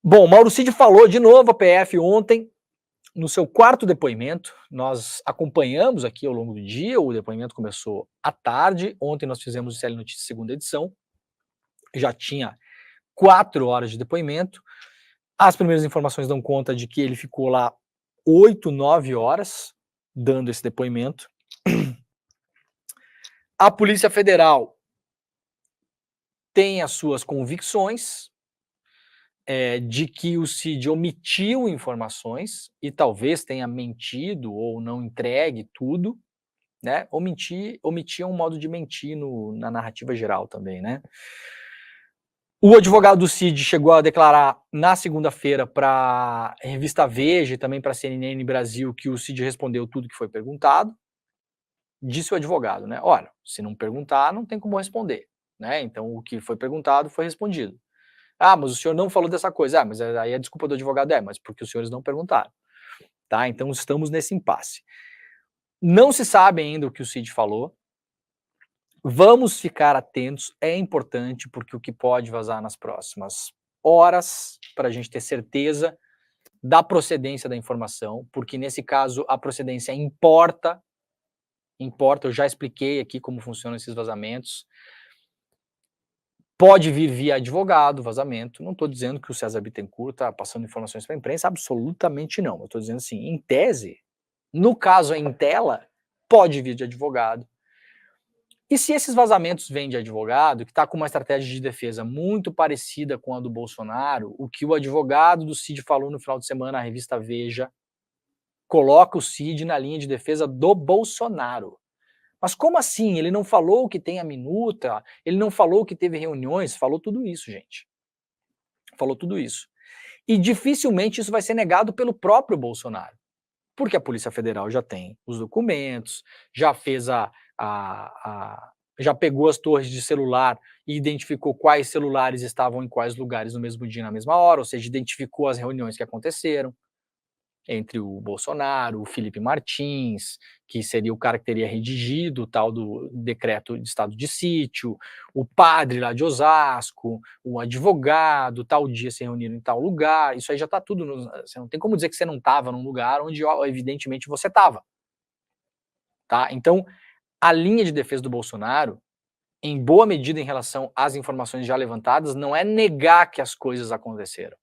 Speaker 1: Bom, Mauro Cid falou de novo, a PF ontem no seu quarto depoimento, nós acompanhamos aqui ao longo do dia, o depoimento começou à tarde, ontem nós fizemos o CL Notícias segunda edição, já tinha 4 horas de depoimento, as primeiras informações dão conta de que ele ficou lá 8, 9 horas dando esse depoimento. A Polícia Federal tem as suas convicções de que o Cid omitiu informações e talvez tenha mentido ou não entregue tudo, né? Omitir é um modo de mentir na narrativa geral também, né? O advogado do Cid chegou a declarar na segunda-feira para a revista Veja e também para a CNN Brasil que o Cid respondeu tudo que foi perguntado. Disse o advogado, né? Olha, se não perguntar, não tem como responder, né? Então o que foi perguntado foi respondido. Ah, mas o senhor não falou dessa coisa. Ah, mas aí a desculpa do advogado mas porque os senhores não perguntaram. Tá? Então estamos nesse impasse. Não se sabe ainda o que o Cid falou. Vamos ficar atentos, é importante, porque o que pode vazar nas próximas horas, para a gente ter certeza da procedência da informação, porque nesse caso a procedência importa, eu já expliquei aqui como funcionam esses vazamentos. Pode vir via advogado, vazamento. Não estou dizendo que o César Bittencourt está passando informações para a imprensa, absolutamente não. Eu estou dizendo assim, em tese, no caso em tela, pode vir de advogado. E se esses vazamentos vêm de advogado, que está com uma estratégia de defesa muito parecida com a do Bolsonaro, o que o advogado do Cid falou no final de semana na revista Veja, coloca o Cid na linha de defesa do Bolsonaro. Mas como assim? Ele não falou que tem a minuta, ele não falou que teve reuniões, falou tudo isso, gente. Falou tudo isso. E dificilmente isso vai ser negado pelo próprio Bolsonaro, porque a Polícia Federal já tem os documentos, já fez já pegou as torres de celular e identificou quais celulares estavam em quais lugares no mesmo dia, na mesma hora, ou seja, identificou as reuniões que aconteceram entre o Bolsonaro, o Felipe Martins, que seria o cara que teria redigido o tal do decreto de estado de sítio, o padre lá de Osasco, o advogado, tal dia se reuniram em tal lugar, isso aí já está tudo, você não tem como dizer que você não estava num lugar onde evidentemente você estava. Tá? Então, a linha de defesa do Bolsonaro, em boa medida em relação às informações já levantadas, não é negar que as coisas aconteceram.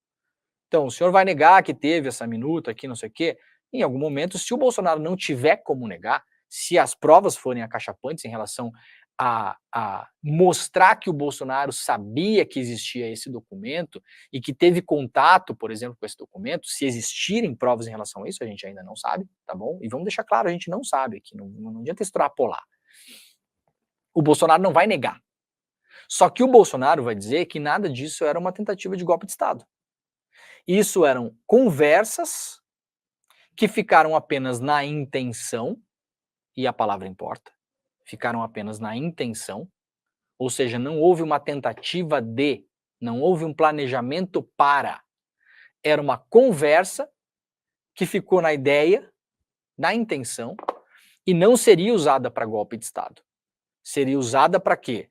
Speaker 1: Então, o senhor vai negar que teve essa minuta aqui, não sei o quê? Em algum momento, se o Bolsonaro não tiver como negar, se as provas forem acachapantes em relação a mostrar que o Bolsonaro sabia que existia esse documento e que teve contato, por exemplo, com esse documento, se existirem provas em relação a isso, a gente ainda não sabe, tá bom? E vamos deixar claro, a gente não sabe aqui, não adianta extrapolar. O Bolsonaro não vai negar. Só que o Bolsonaro vai dizer que nada disso era uma tentativa de golpe de Estado. Isso eram conversas que ficaram apenas na intenção, e a palavra importa, ficaram apenas na intenção, ou seja, não houve uma tentativa de, não houve um planejamento para, era uma conversa que ficou na ideia, na intenção, e não seria usada para golpe de Estado. Seria usada para quê?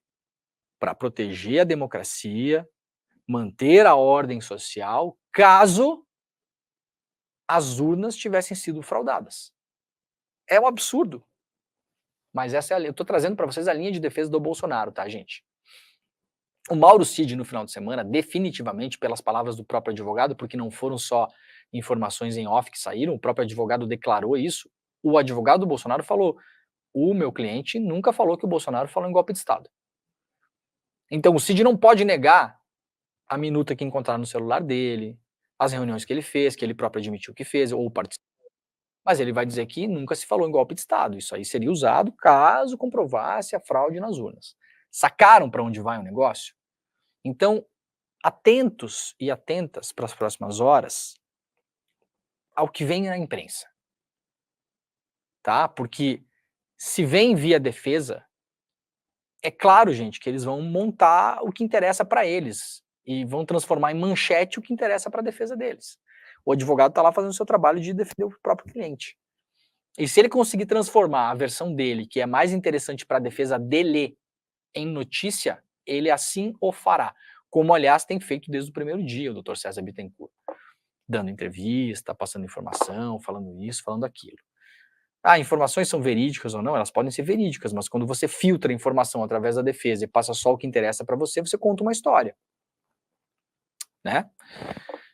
Speaker 1: Para proteger a democracia, manter a ordem social, caso as urnas tivessem sido fraudadas. É um absurdo. Mas essa é a linha. Eu estou trazendo para vocês a linha de defesa do Bolsonaro, tá, gente? O Mauro Cid, no final de semana, definitivamente, pelas palavras do próprio advogado, porque não foram só informações em off que saíram, o próprio advogado declarou isso, o advogado do Bolsonaro falou, o meu cliente nunca falou que o Bolsonaro falou em golpe de Estado. Então o Cid não pode negar a minuta que encontraram no celular dele, as reuniões que ele fez, que ele próprio admitiu que fez, ou participou. Mas ele vai dizer que nunca se falou em golpe de Estado. Isso aí seria usado caso comprovasse a fraude nas urnas. Sacaram para onde vai o negócio? Então, atentos e atentas para as próximas horas ao que vem na imprensa. Tá? Porque se vem via defesa, é claro, gente, que eles vão montar o que interessa para eles e vão transformar em manchete o que interessa para a defesa deles. O advogado está lá fazendo o seu trabalho de defender o próprio cliente. E se ele conseguir transformar a versão dele, que é mais interessante para a defesa dele, em notícia, ele assim o fará. Como, aliás, tem feito desde o primeiro dia o Dr. César Bittencourt. dando entrevista, passando informação, falando isso, falando aquilo. Ah, informações são verídicas ou não? Elas podem ser verídicas, mas quando você filtra a informação através da defesa e passa só o que interessa para você, você conta uma história, né?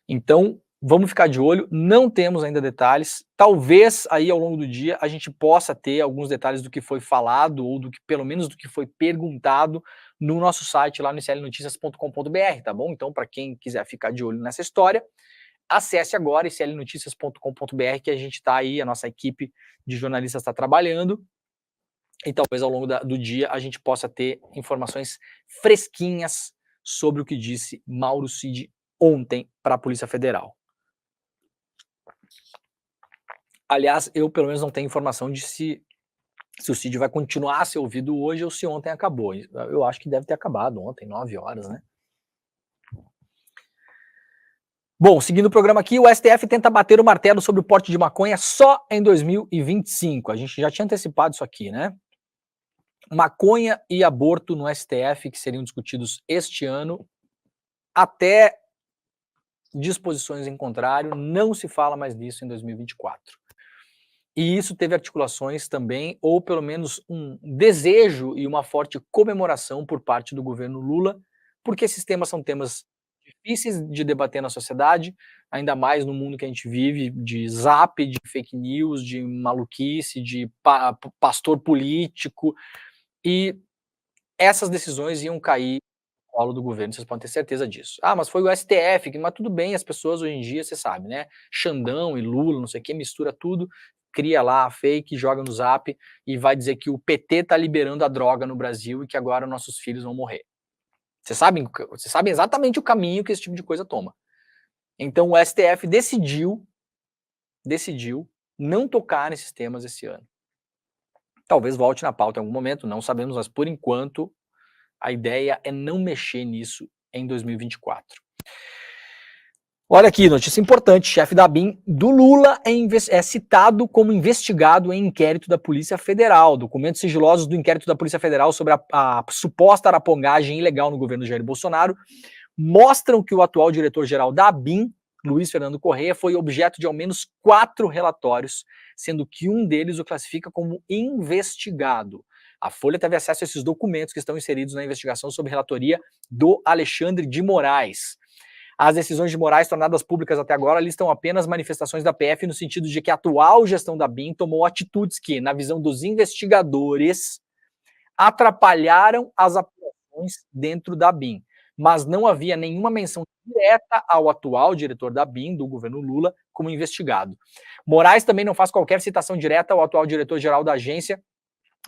Speaker 1: Então, vamos ficar de olho, não temos ainda detalhes, talvez aí ao longo do dia a gente possa ter alguns detalhes do que foi falado ou do que, pelo menos do que foi perguntado no nosso site lá no iclnoticias.com.br, tá bom? Então, para quem quiser ficar de olho nessa história, acesse agora iclnoticias.com.br, que a gente está aí, a nossa equipe de jornalistas está trabalhando, e talvez ao longo do dia a gente possa ter informações fresquinhas sobre o que disse Mauro Cid ontem para a Polícia Federal. Aliás, eu pelo menos não tenho informação de se o Cid vai continuar a ser ouvido hoje ou se ontem acabou. Eu acho que deve ter acabado ontem, 9 horas, né? Bom, seguindo o programa aqui, o STF tenta bater o martelo sobre o porte de maconha só em 2025. A gente já tinha antecipado isso aqui, né? Maconha e aborto no STF, que seriam discutidos este ano, até disposições em contrário, não se fala mais disso em 2024. E isso teve articulações também, ou pelo menos um desejo e uma forte comemoração por parte do governo Lula, porque esses temas são temas difíceis de debater na sociedade, ainda mais no mundo que a gente vive, de zap, de fake news, de maluquice, de pastor político, e essas decisões iam cair no colo do governo, vocês podem ter certeza disso. Ah, mas foi o STF, mas tudo bem, as pessoas hoje em dia, você sabe, né, Xandão e Lula, não sei o que, mistura tudo, cria lá a fake, joga no zap e vai dizer que o PT tá liberando a droga no Brasil e que agora nossos filhos vão morrer. Vocês sabem exatamente o caminho que esse tipo de coisa toma. Então o STF decidiu não tocar nesses temas esse ano. Talvez volte na pauta em algum momento, não sabemos, mas por enquanto a ideia é não mexer nisso em 2024. Olha aqui, notícia importante, chefe da BIM do Lula é citado como investigado em inquérito da Polícia Federal. Documentos sigilosos do inquérito da Polícia Federal sobre a suposta arapongagem ilegal no governo Jair Bolsonaro mostram que o atual diretor-geral da BIM, Luiz Fernando Correia, foi objeto de ao menos 4 relatórios, sendo que um deles o classifica como investigado. A Folha teve acesso a esses documentos que estão inseridos na investigação sob relatoria do Alexandre de Moraes. As decisões de Moraes tornadas públicas até agora listam apenas manifestações da PF no sentido de que a atual gestão da BIM tomou atitudes que, na visão dos investigadores, atrapalharam as apurações dentro da BIM, mas não havia nenhuma menção direta ao atual diretor da BIM, do governo Lula, como investigado. Moraes também não faz qualquer citação direta ao atual diretor-geral da agência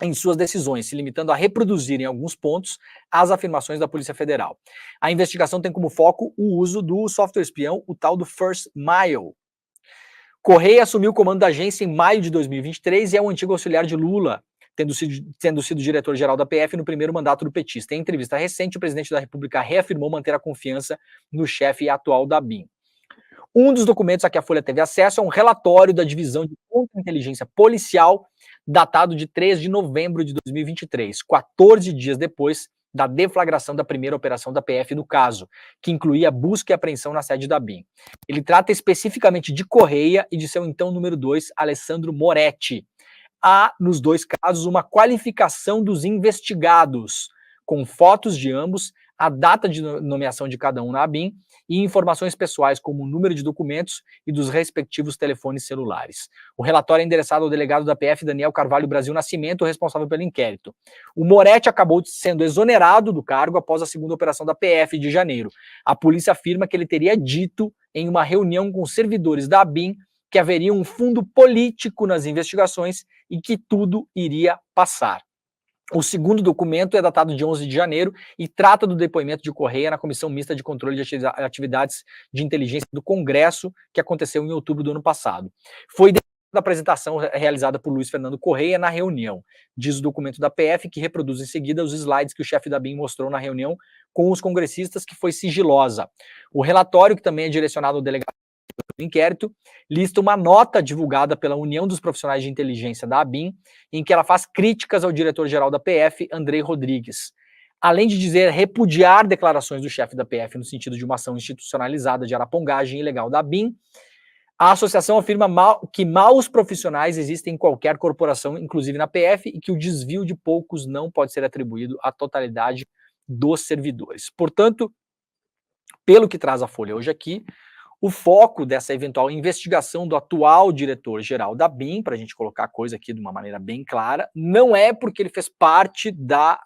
Speaker 1: em suas decisões, se limitando a reproduzir em alguns pontos as afirmações da Polícia Federal. A investigação tem como foco o uso do software espião, o tal do First Mile. Correia assumiu o comando da agência em maio de 2023 e é o antigo auxiliar de Lula, tendo sido diretor-geral da PF no primeiro mandato do petista. Em entrevista recente, o presidente da República reafirmou manter a confiança no chefe atual da BIM. Um dos documentos a que a Folha teve acesso é um relatório da Divisão de Contra-Inteligência Policial, datado de 3 de novembro de 2023, 14 dias depois da deflagração da primeira operação da PF no caso, que incluía busca e apreensão na sede da BIM. Ele trata especificamente de Correia e de seu então número 2, Alessandro Moretti. Há, nos dois casos, uma qualificação dos investigados, com fotos de ambos, a data de nomeação de cada um na ABIN e informações pessoais como o número de documentos e dos respectivos telefones celulares. O relatório é endereçado ao delegado da PF, Daniel Carvalho Brasil Nascimento, responsável pelo inquérito. O Moretti acabou sendo exonerado do cargo após a segunda operação da PF de janeiro. A polícia afirma que ele teria dito em uma reunião com servidores da ABIN que haveria um fundo político nas investigações e que tudo iria passar. O segundo documento é datado de 11 de janeiro e trata do depoimento de Correia na Comissão Mista de Controle de Atividades de Inteligência do Congresso, que aconteceu em outubro do ano passado. Foi da apresentação realizada por Luiz Fernando Correia na reunião. Diz o documento da PF, que reproduz em seguida os slides que o chefe da BIM mostrou na reunião com os congressistas, que foi sigilosa. O relatório, que também é direcionado ao delegado do inquérito, lista uma nota divulgada pela União dos Profissionais de Inteligência da ABIN, em que ela faz críticas ao diretor-geral da PF, Andrei Rodrigues. além de dizer repudiar declarações do chefe da PF no sentido de uma ação institucionalizada de arapongagem ilegal da ABIN, a associação afirma que maus profissionais existem em qualquer corporação, inclusive na PF, e que o desvio de poucos não pode ser atribuído à totalidade dos servidores. Portanto, pelo que traz a Folha hoje aqui, o foco dessa eventual investigação do atual diretor-geral da ABIN, para a gente colocar a coisa aqui de uma maneira bem clara, não é porque ele fez parte da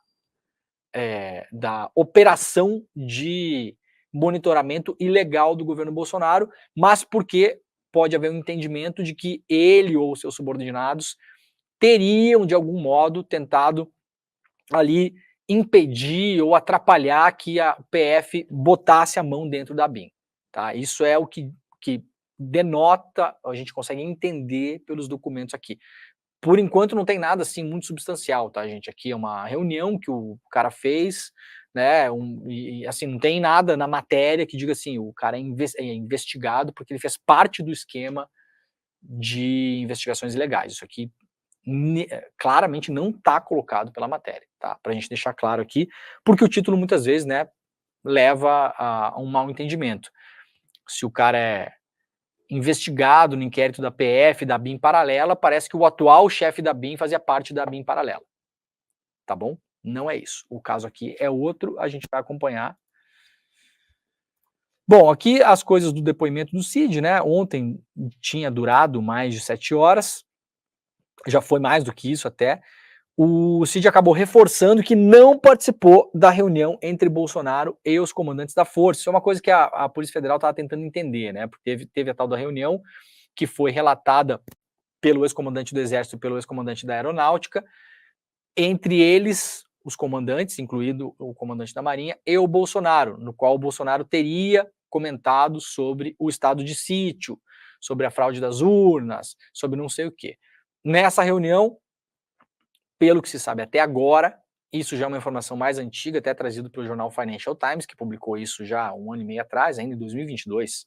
Speaker 1: operação de monitoramento ilegal do governo Bolsonaro, mas porque pode haver um entendimento de que ele ou seus subordinados teriam, de algum modo, tentado ali impedir ou atrapalhar que a PF botasse a mão dentro da ABIN. Tá? Isso é o que denota, a gente consegue entender pelos documentos aqui. Por enquanto não tem nada assim muito substancial, tá, gente? Aqui é uma reunião que o cara fez, né? E assim, não tem nada na matéria que diga assim, o cara é investigado porque ele fez parte do esquema de investigações ilegais. Isso aqui claramente não está colocado pela matéria, tá? Para a gente deixar claro aqui, porque o título muitas vezes, né, leva a um mau entendimento. Se o cara é investigado no inquérito da PF, da ABIN paralela, parece que o atual chefe da ABIN fazia parte da ABIN paralela. Tá bom? Não é isso. O caso aqui é outro, a gente vai acompanhar. Bom, aqui as coisas do depoimento do Cid, né? Ontem tinha durado mais de 7 horas, já foi mais do que isso até. O Cid acabou reforçando que não participou da reunião entre Bolsonaro e os comandantes da força. Isso é uma coisa que a Polícia Federal estava tentando entender, né? Porque teve a tal da reunião que foi relatada pelo ex-comandante do Exército e pelo ex-comandante da Aeronáutica, entre eles, os comandantes, incluído o comandante da Marinha, e o Bolsonaro, no qual o Bolsonaro teria comentado sobre o estado de sítio, sobre a fraude das urnas, sobre não sei o quê. Nessa reunião, pelo que se sabe até agora, isso já é uma informação mais antiga, até trazido pelo jornal Financial Times, que publicou isso já há 1 ano e meio atrás, ainda em 2022.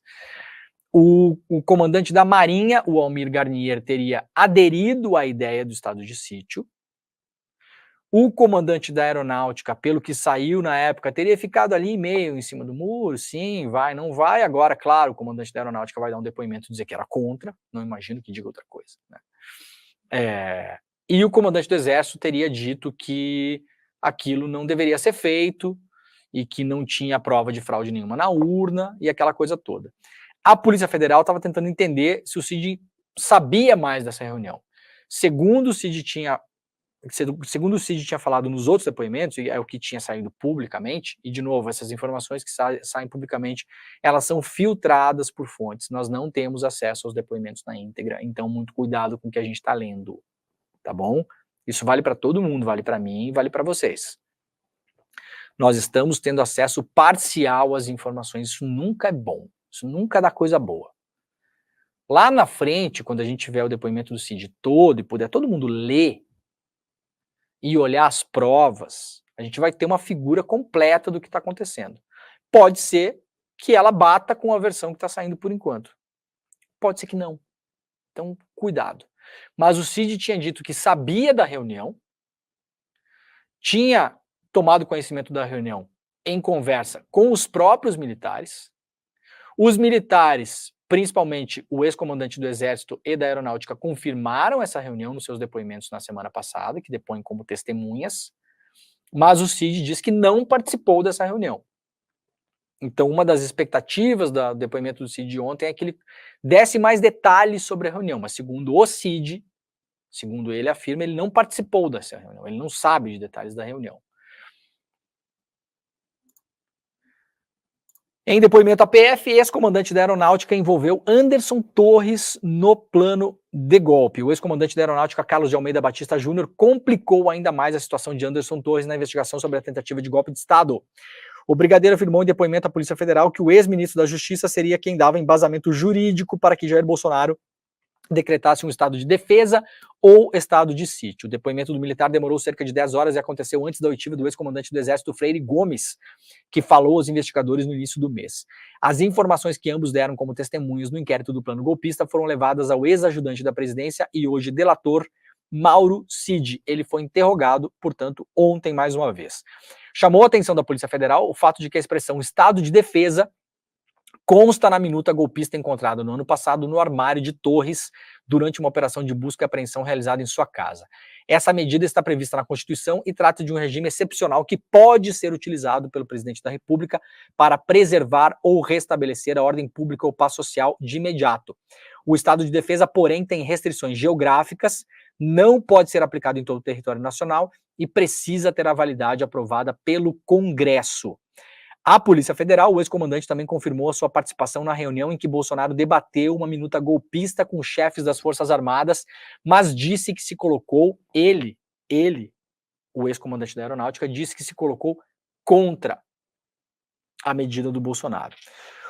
Speaker 1: O comandante da Marinha, o Almir Garnier, teria aderido à ideia do estado de sítio. O comandante da Aeronáutica, pelo que saiu na época, teria ficado ali meio em cima do muro, sim, vai, não vai. Agora, claro, o comandante da Aeronáutica vai dar um depoimento e dizer que era contra, não imagino que diga outra coisa, né? E o comandante do Exército teria dito que aquilo não deveria ser feito e que não tinha prova de fraude nenhuma na urna e aquela coisa toda. A Polícia Federal estava tentando entender se o Cid sabia mais dessa reunião. Segundo o Cid tinha falado nos outros depoimentos, e é o que tinha saído publicamente, e de novo, essas informações que saem publicamente, elas são filtradas por fontes, nós não temos acesso aos depoimentos na íntegra, então muito cuidado com o que a gente está lendo. Tá bom? Isso vale para todo mundo, vale para mim, vale para vocês. Nós estamos tendo acesso parcial às informações, isso nunca é bom, isso nunca dá coisa boa. Lá na frente, quando a gente tiver o depoimento do Cid todo e puder todo mundo ler e olhar as provas, a gente vai ter uma figura completa do que está acontecendo. Pode ser que ela bata com a versão que está saindo por enquanto. Pode ser que não. Então, cuidado. Mas o Cid tinha dito que sabia da reunião, tinha tomado conhecimento da reunião em conversa com os próprios militares. Os militares, principalmente o ex-comandante do Exército e da Aeronáutica, confirmaram essa reunião nos seus depoimentos na semana passada, que depõem como testemunhas, mas o Cid diz que não participou dessa reunião. Então, uma das expectativas do depoimento do Cid ontem é que ele desse mais detalhes sobre a reunião, mas segundo o Cid, segundo ele afirma, ele não participou dessa reunião, ele não sabe de detalhes da reunião. Em depoimento à PF, ex-comandante da Aeronáutica envolveu Anderson Torres no plano de golpe. O ex-comandante da Aeronáutica, Carlos de Almeida Batista Júnior, complicou ainda mais a situação de Anderson Torres na investigação sobre a tentativa de golpe de Estado. O brigadeiro afirmou em depoimento à Polícia Federal que o ex-ministro da Justiça seria quem dava embasamento jurídico para que Jair Bolsonaro decretasse um estado de defesa ou estado de sítio. O depoimento do militar demorou cerca de 10 horas e aconteceu antes da oitiva do ex-comandante do Exército, Freire Gomes, que falou aos investigadores no início do mês. As informações que ambos deram como testemunhas no inquérito do plano golpista foram levadas ao ex-ajudante da presidência e hoje delator Mauro Cid. Ele foi interrogado, portanto, ontem mais uma vez. Chamou a atenção da Polícia Federal o fato de que a expressão estado de defesa consta na minuta golpista encontrada no ano passado no armário de Torres durante uma operação de busca e apreensão realizada em sua casa. Essa medida está prevista na Constituição e trata de um regime excepcional que pode ser utilizado pelo presidente da República para preservar ou restabelecer a ordem pública ou paz social de imediato. O estado de defesa, porém, tem restrições geográficas, não pode ser aplicado em todo o território nacional e precisa ter a validade aprovada pelo Congresso. A Polícia Federal, o ex-comandante também confirmou a sua participação na reunião em que Bolsonaro debateu uma minuta golpista com chefes das Forças Armadas, mas disse que se colocou, ele, o ex-comandante da Aeronáutica, disse que se colocou contra a medida do Bolsonaro.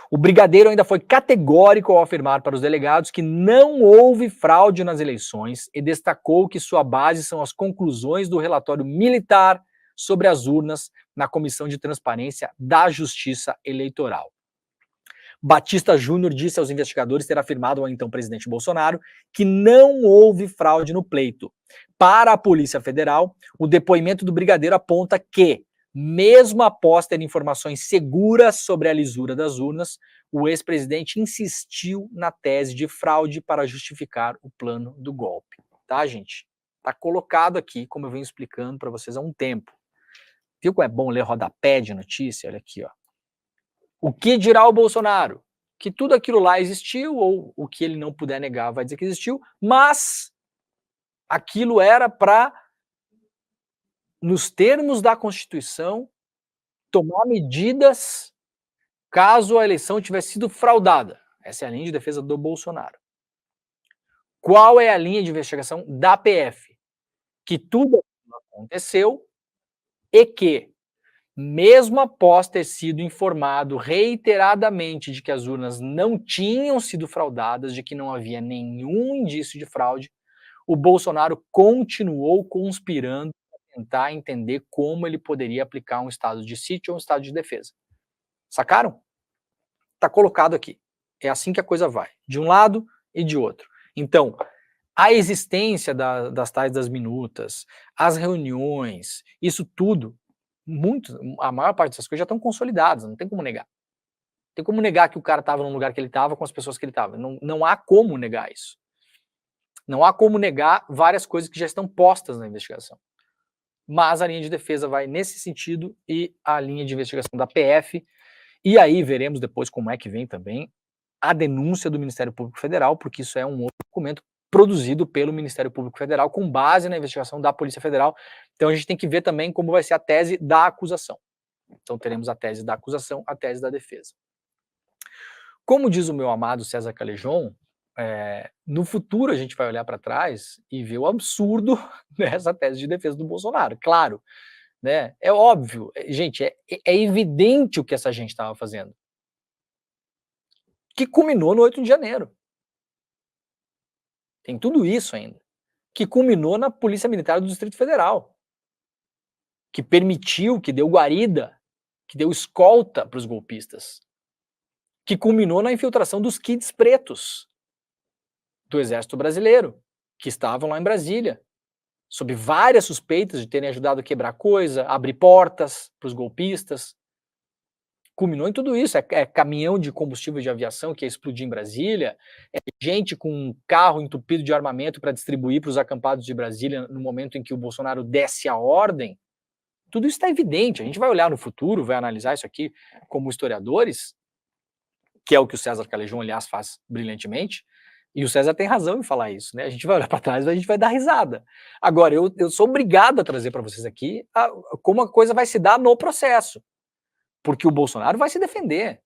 Speaker 1: O brigadeiro ainda foi categórico ao afirmar para os delegados que não houve fraude nas eleições e destacou que sua base são as conclusões do relatório militar sobre as urnas na Comissão de Transparência da Justiça Eleitoral. Batista Júnior disse aos investigadores ter afirmado ao então presidente Bolsonaro que não houve fraude no pleito. Para a Polícia Federal, o depoimento do brigadeiro aponta que, mesmo após ter informações seguras sobre a lisura das urnas, o ex-presidente insistiu na tese de fraude para justificar o plano do golpe. Tá, gente? Tá colocado aqui, como eu venho explicando para vocês há um tempo. Viu como é bom ler rodapé de notícia? Olha aqui, ó. O que dirá o Bolsonaro? Que tudo aquilo lá existiu, ou o que ele não puder negar vai dizer que existiu, mas aquilo era para, nos termos da Constituição, tomar medidas caso a eleição tivesse sido fraudada. Essa é a linha de defesa do Bolsonaro. Qual é a linha de investigação da PF? Que tudo aconteceu e que, mesmo após ter sido informado reiteradamente de que as urnas não tinham sido fraudadas, de que não havia nenhum indício de fraude, o Bolsonaro continuou conspirando para tentar entender como ele poderia aplicar um estado de sítio ou um estado de defesa. Sacaram? Tá colocado aqui. É assim que a coisa vai, de um lado e de outro. Então, a existência das tais das minutas, as reuniões, isso tudo, a maior parte dessas coisas já estão consolidadas, não tem como negar. Não tem como negar que o cara estava no lugar que ele estava com as pessoas que ele estava. Não há como negar isso. Não há como negar várias coisas que já estão postas na investigação. Mas a linha de defesa vai nesse sentido e a linha de investigação da PF. E aí veremos depois como é que vem também a denúncia do Ministério Público Federal, porque isso é um outro documento produzido pelo Ministério Público Federal com base na investigação da Polícia Federal. Então a gente tem que ver também como vai ser a tese da acusação. Então teremos a tese da acusação, a tese da defesa. Como diz o meu amado César Calejon, no futuro a gente vai olhar para trás e ver o absurdo dessa tese de defesa do Bolsonaro. Claro, né? É óbvio, gente, é evidente o que essa gente estava fazendo. Que culminou no 8 de janeiro. Tem tudo isso ainda. Que culminou na Polícia Militar do Distrito Federal. Que permitiu, que deu guarida, que deu escolta para os golpistas. Que culminou na infiltração dos kids pretos do Exército Brasileiro, que estavam lá em Brasília, sob várias suspeitas de terem ajudado a quebrar coisa, abrir portas para os golpistas. Culminou em tudo isso, é caminhão de combustível de aviação que ia explodir em Brasília, é gente com um carro entupido de armamento para distribuir para os acampados de Brasília no momento em que o Bolsonaro desce a ordem. Tudo isso está evidente, a gente vai olhar no futuro, vai analisar isso aqui como historiadores, que é o que o César Calejon, aliás, faz brilhantemente, e o César tem razão em falar isso, né? A gente vai olhar para trás e a gente vai dar risada. Agora, eu sou obrigado a trazer para vocês aqui como a coisa vai se dar no processo. Porque o Bolsonaro vai se defender.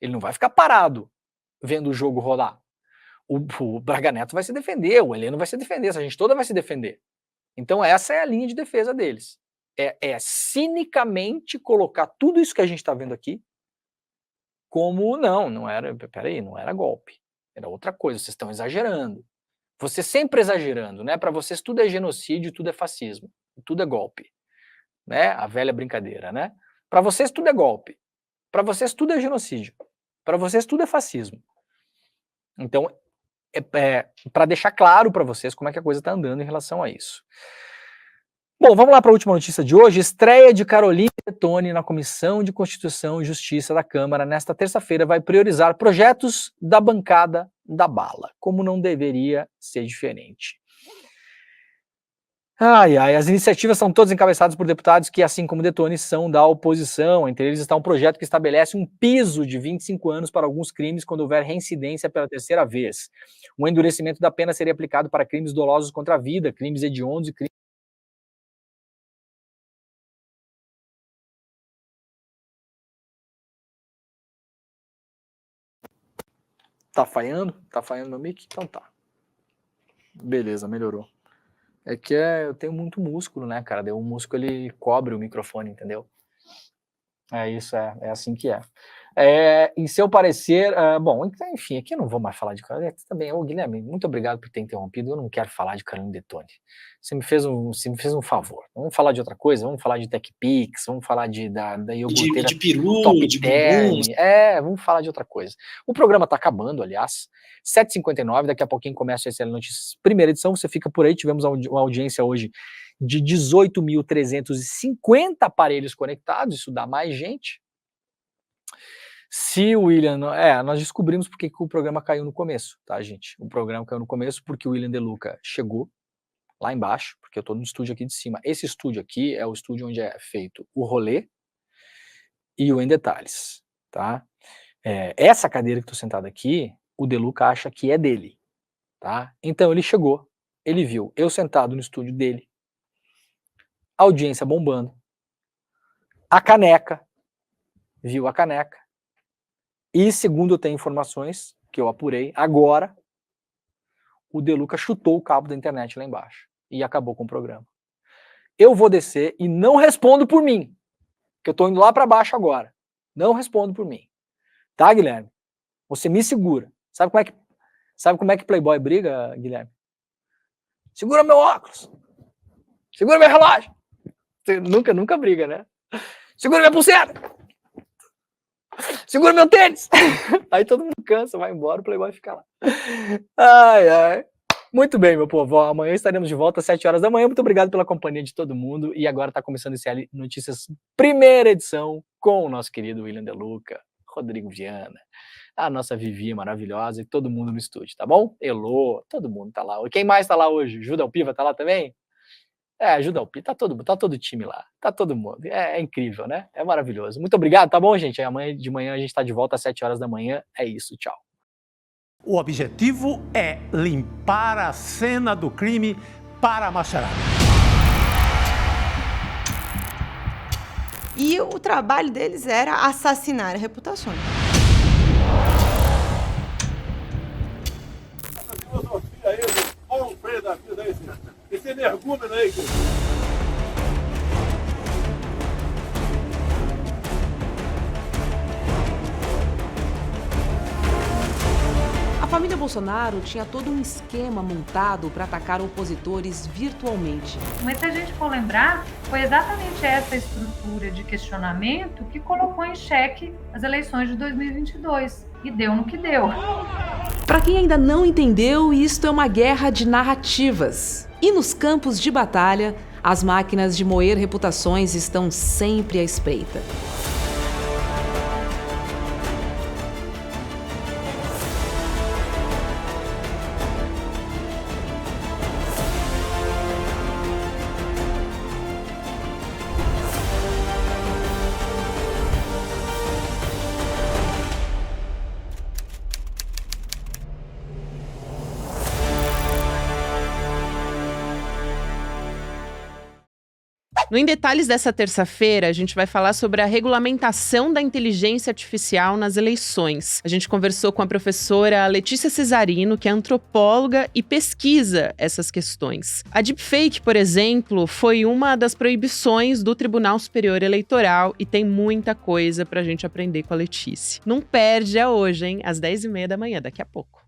Speaker 1: Ele não vai ficar parado vendo o jogo rolar. O Braga Neto vai se defender, o Heleno vai se defender, essa gente toda vai se defender. Então essa é a linha de defesa deles. É cinicamente colocar tudo isso que a gente está vendo aqui como, não era, peraí, não era golpe. Era outra coisa, vocês estão exagerando. Vocês sempre exagerando, né? Para vocês tudo é genocídio, tudo é fascismo, tudo é golpe. Né? A velha brincadeira, né? Para vocês tudo é golpe. Para vocês tudo é genocídio. Para vocês tudo é fascismo. Então, para deixar claro para vocês como é que a coisa está andando em relação a isso. Bom, vamos lá para a última notícia de hoje. Estreia de Caroline Detoni na Comissão de Constituição e Justiça da Câmara nesta terça-feira vai priorizar projetos da bancada da bala, como não deveria ser diferente. As iniciativas são todas encabeçadas por deputados que, assim como Detoni, são da oposição. Entre eles está um projeto que estabelece um piso de 25 anos para alguns crimes quando houver reincidência pela terceira vez. O endurecimento da pena seria aplicado para crimes dolosos contra a vida, crimes hediondos e crimes... Tá falhando? Tá falhando meu mic? Então tá. Beleza, melhorou. É que eu tenho muito músculo, né, cara? O músculo, ele cobre o microfone, entendeu? É isso, é assim que é. Em seu parecer, bom, enfim, aqui eu não vou mais falar de Caroline também. Guilherme, muito obrigado por ter interrompido. Eu não quero falar de Caroline Detoni. Você me fez um favor. Vamos falar de outra coisa? Vamos falar de TechPix, vamos falar da iogurteira
Speaker 2: de peru,
Speaker 1: Top
Speaker 2: de
Speaker 1: Term.
Speaker 2: bumbum.
Speaker 1: Vamos falar de outra coisa. O programa tá acabando, aliás. 7h59, daqui a pouquinho começa a SL Notícias. Primeira edição, você fica por aí. Tivemos uma audiência hoje de 18.350 aparelhos conectados. Isso dá mais gente. Se o William... nós descobrimos porque que o programa caiu no começo, tá, gente? O programa caiu no começo porque o William De Luca chegou lá embaixo, porque eu tô no estúdio aqui de cima. Esse estúdio aqui é o estúdio onde é feito o rolê e o Em Detalhes, tá? Essa cadeira que eu tô sentado aqui, o De Luca acha que é dele, tá? Então ele chegou, ele viu eu sentado no estúdio dele, a audiência bombando, a caneca, viu a caneca, e segundo eu tenho informações que eu apurei, agora o De Luca chutou o cabo da internet lá embaixo e acabou com o programa. Eu vou descer e não respondo por mim, que eu tô indo lá para baixo agora. Não respondo por mim. Tá, Guilherme? Você me segura. Sabe como é que Playboy briga, Guilherme? Segura meu óculos. Segura meu relógio. Você nunca briga, né? Segura minha pulseira. Segura meu tênis! Aí todo mundo cansa, vai embora, o Playboy fica lá. Muito bem, meu povo. Amanhã estaremos de volta às 7h da manhã. Muito obrigado pela companhia de todo mundo. E agora está começando esse SL Notícias, primeira edição, com o nosso querido William De Luca, Rodrigo Viana, a nossa Vivi maravilhosa e todo mundo no estúdio, tá bom? Elô, todo mundo tá lá. Quem mais tá lá hoje? Judal Piva tá lá também? Judal Piva, tá todo o time lá, tá todo mundo. É incrível, né? É maravilhoso. Muito obrigado, tá bom, gente? Amanhã de manhã a gente tá de volta às 7h da manhã. É isso, tchau.
Speaker 4: O objetivo é limpar a cena do crime para a macharada.
Speaker 5: E o trabalho deles era assassinar reputações.
Speaker 6: Essa filosofia aí do homem da vida, esse energúmeno aí,
Speaker 7: A família Bolsonaro tinha todo um esquema montado para atacar opositores virtualmente.
Speaker 8: Mas se a gente for lembrar, foi exatamente essa estrutura de questionamento que colocou em xeque as eleições de 2022. E deu no que deu.
Speaker 7: Para quem ainda não entendeu, isto é uma guerra de narrativas. E nos campos de batalha, as máquinas de moer reputações estão sempre à espreita.
Speaker 3: No Em Detalhes dessa terça-feira, a gente vai falar sobre a regulamentação da inteligência artificial nas eleições. A gente conversou com a professora Letícia Cesarino, que é antropóloga e pesquisa essas questões. A deepfake, por exemplo, foi uma das proibições do Tribunal Superior Eleitoral e tem muita coisa pra gente aprender com a Letícia. Não perde hoje, hein? Às 10h30 da manhã, daqui a pouco.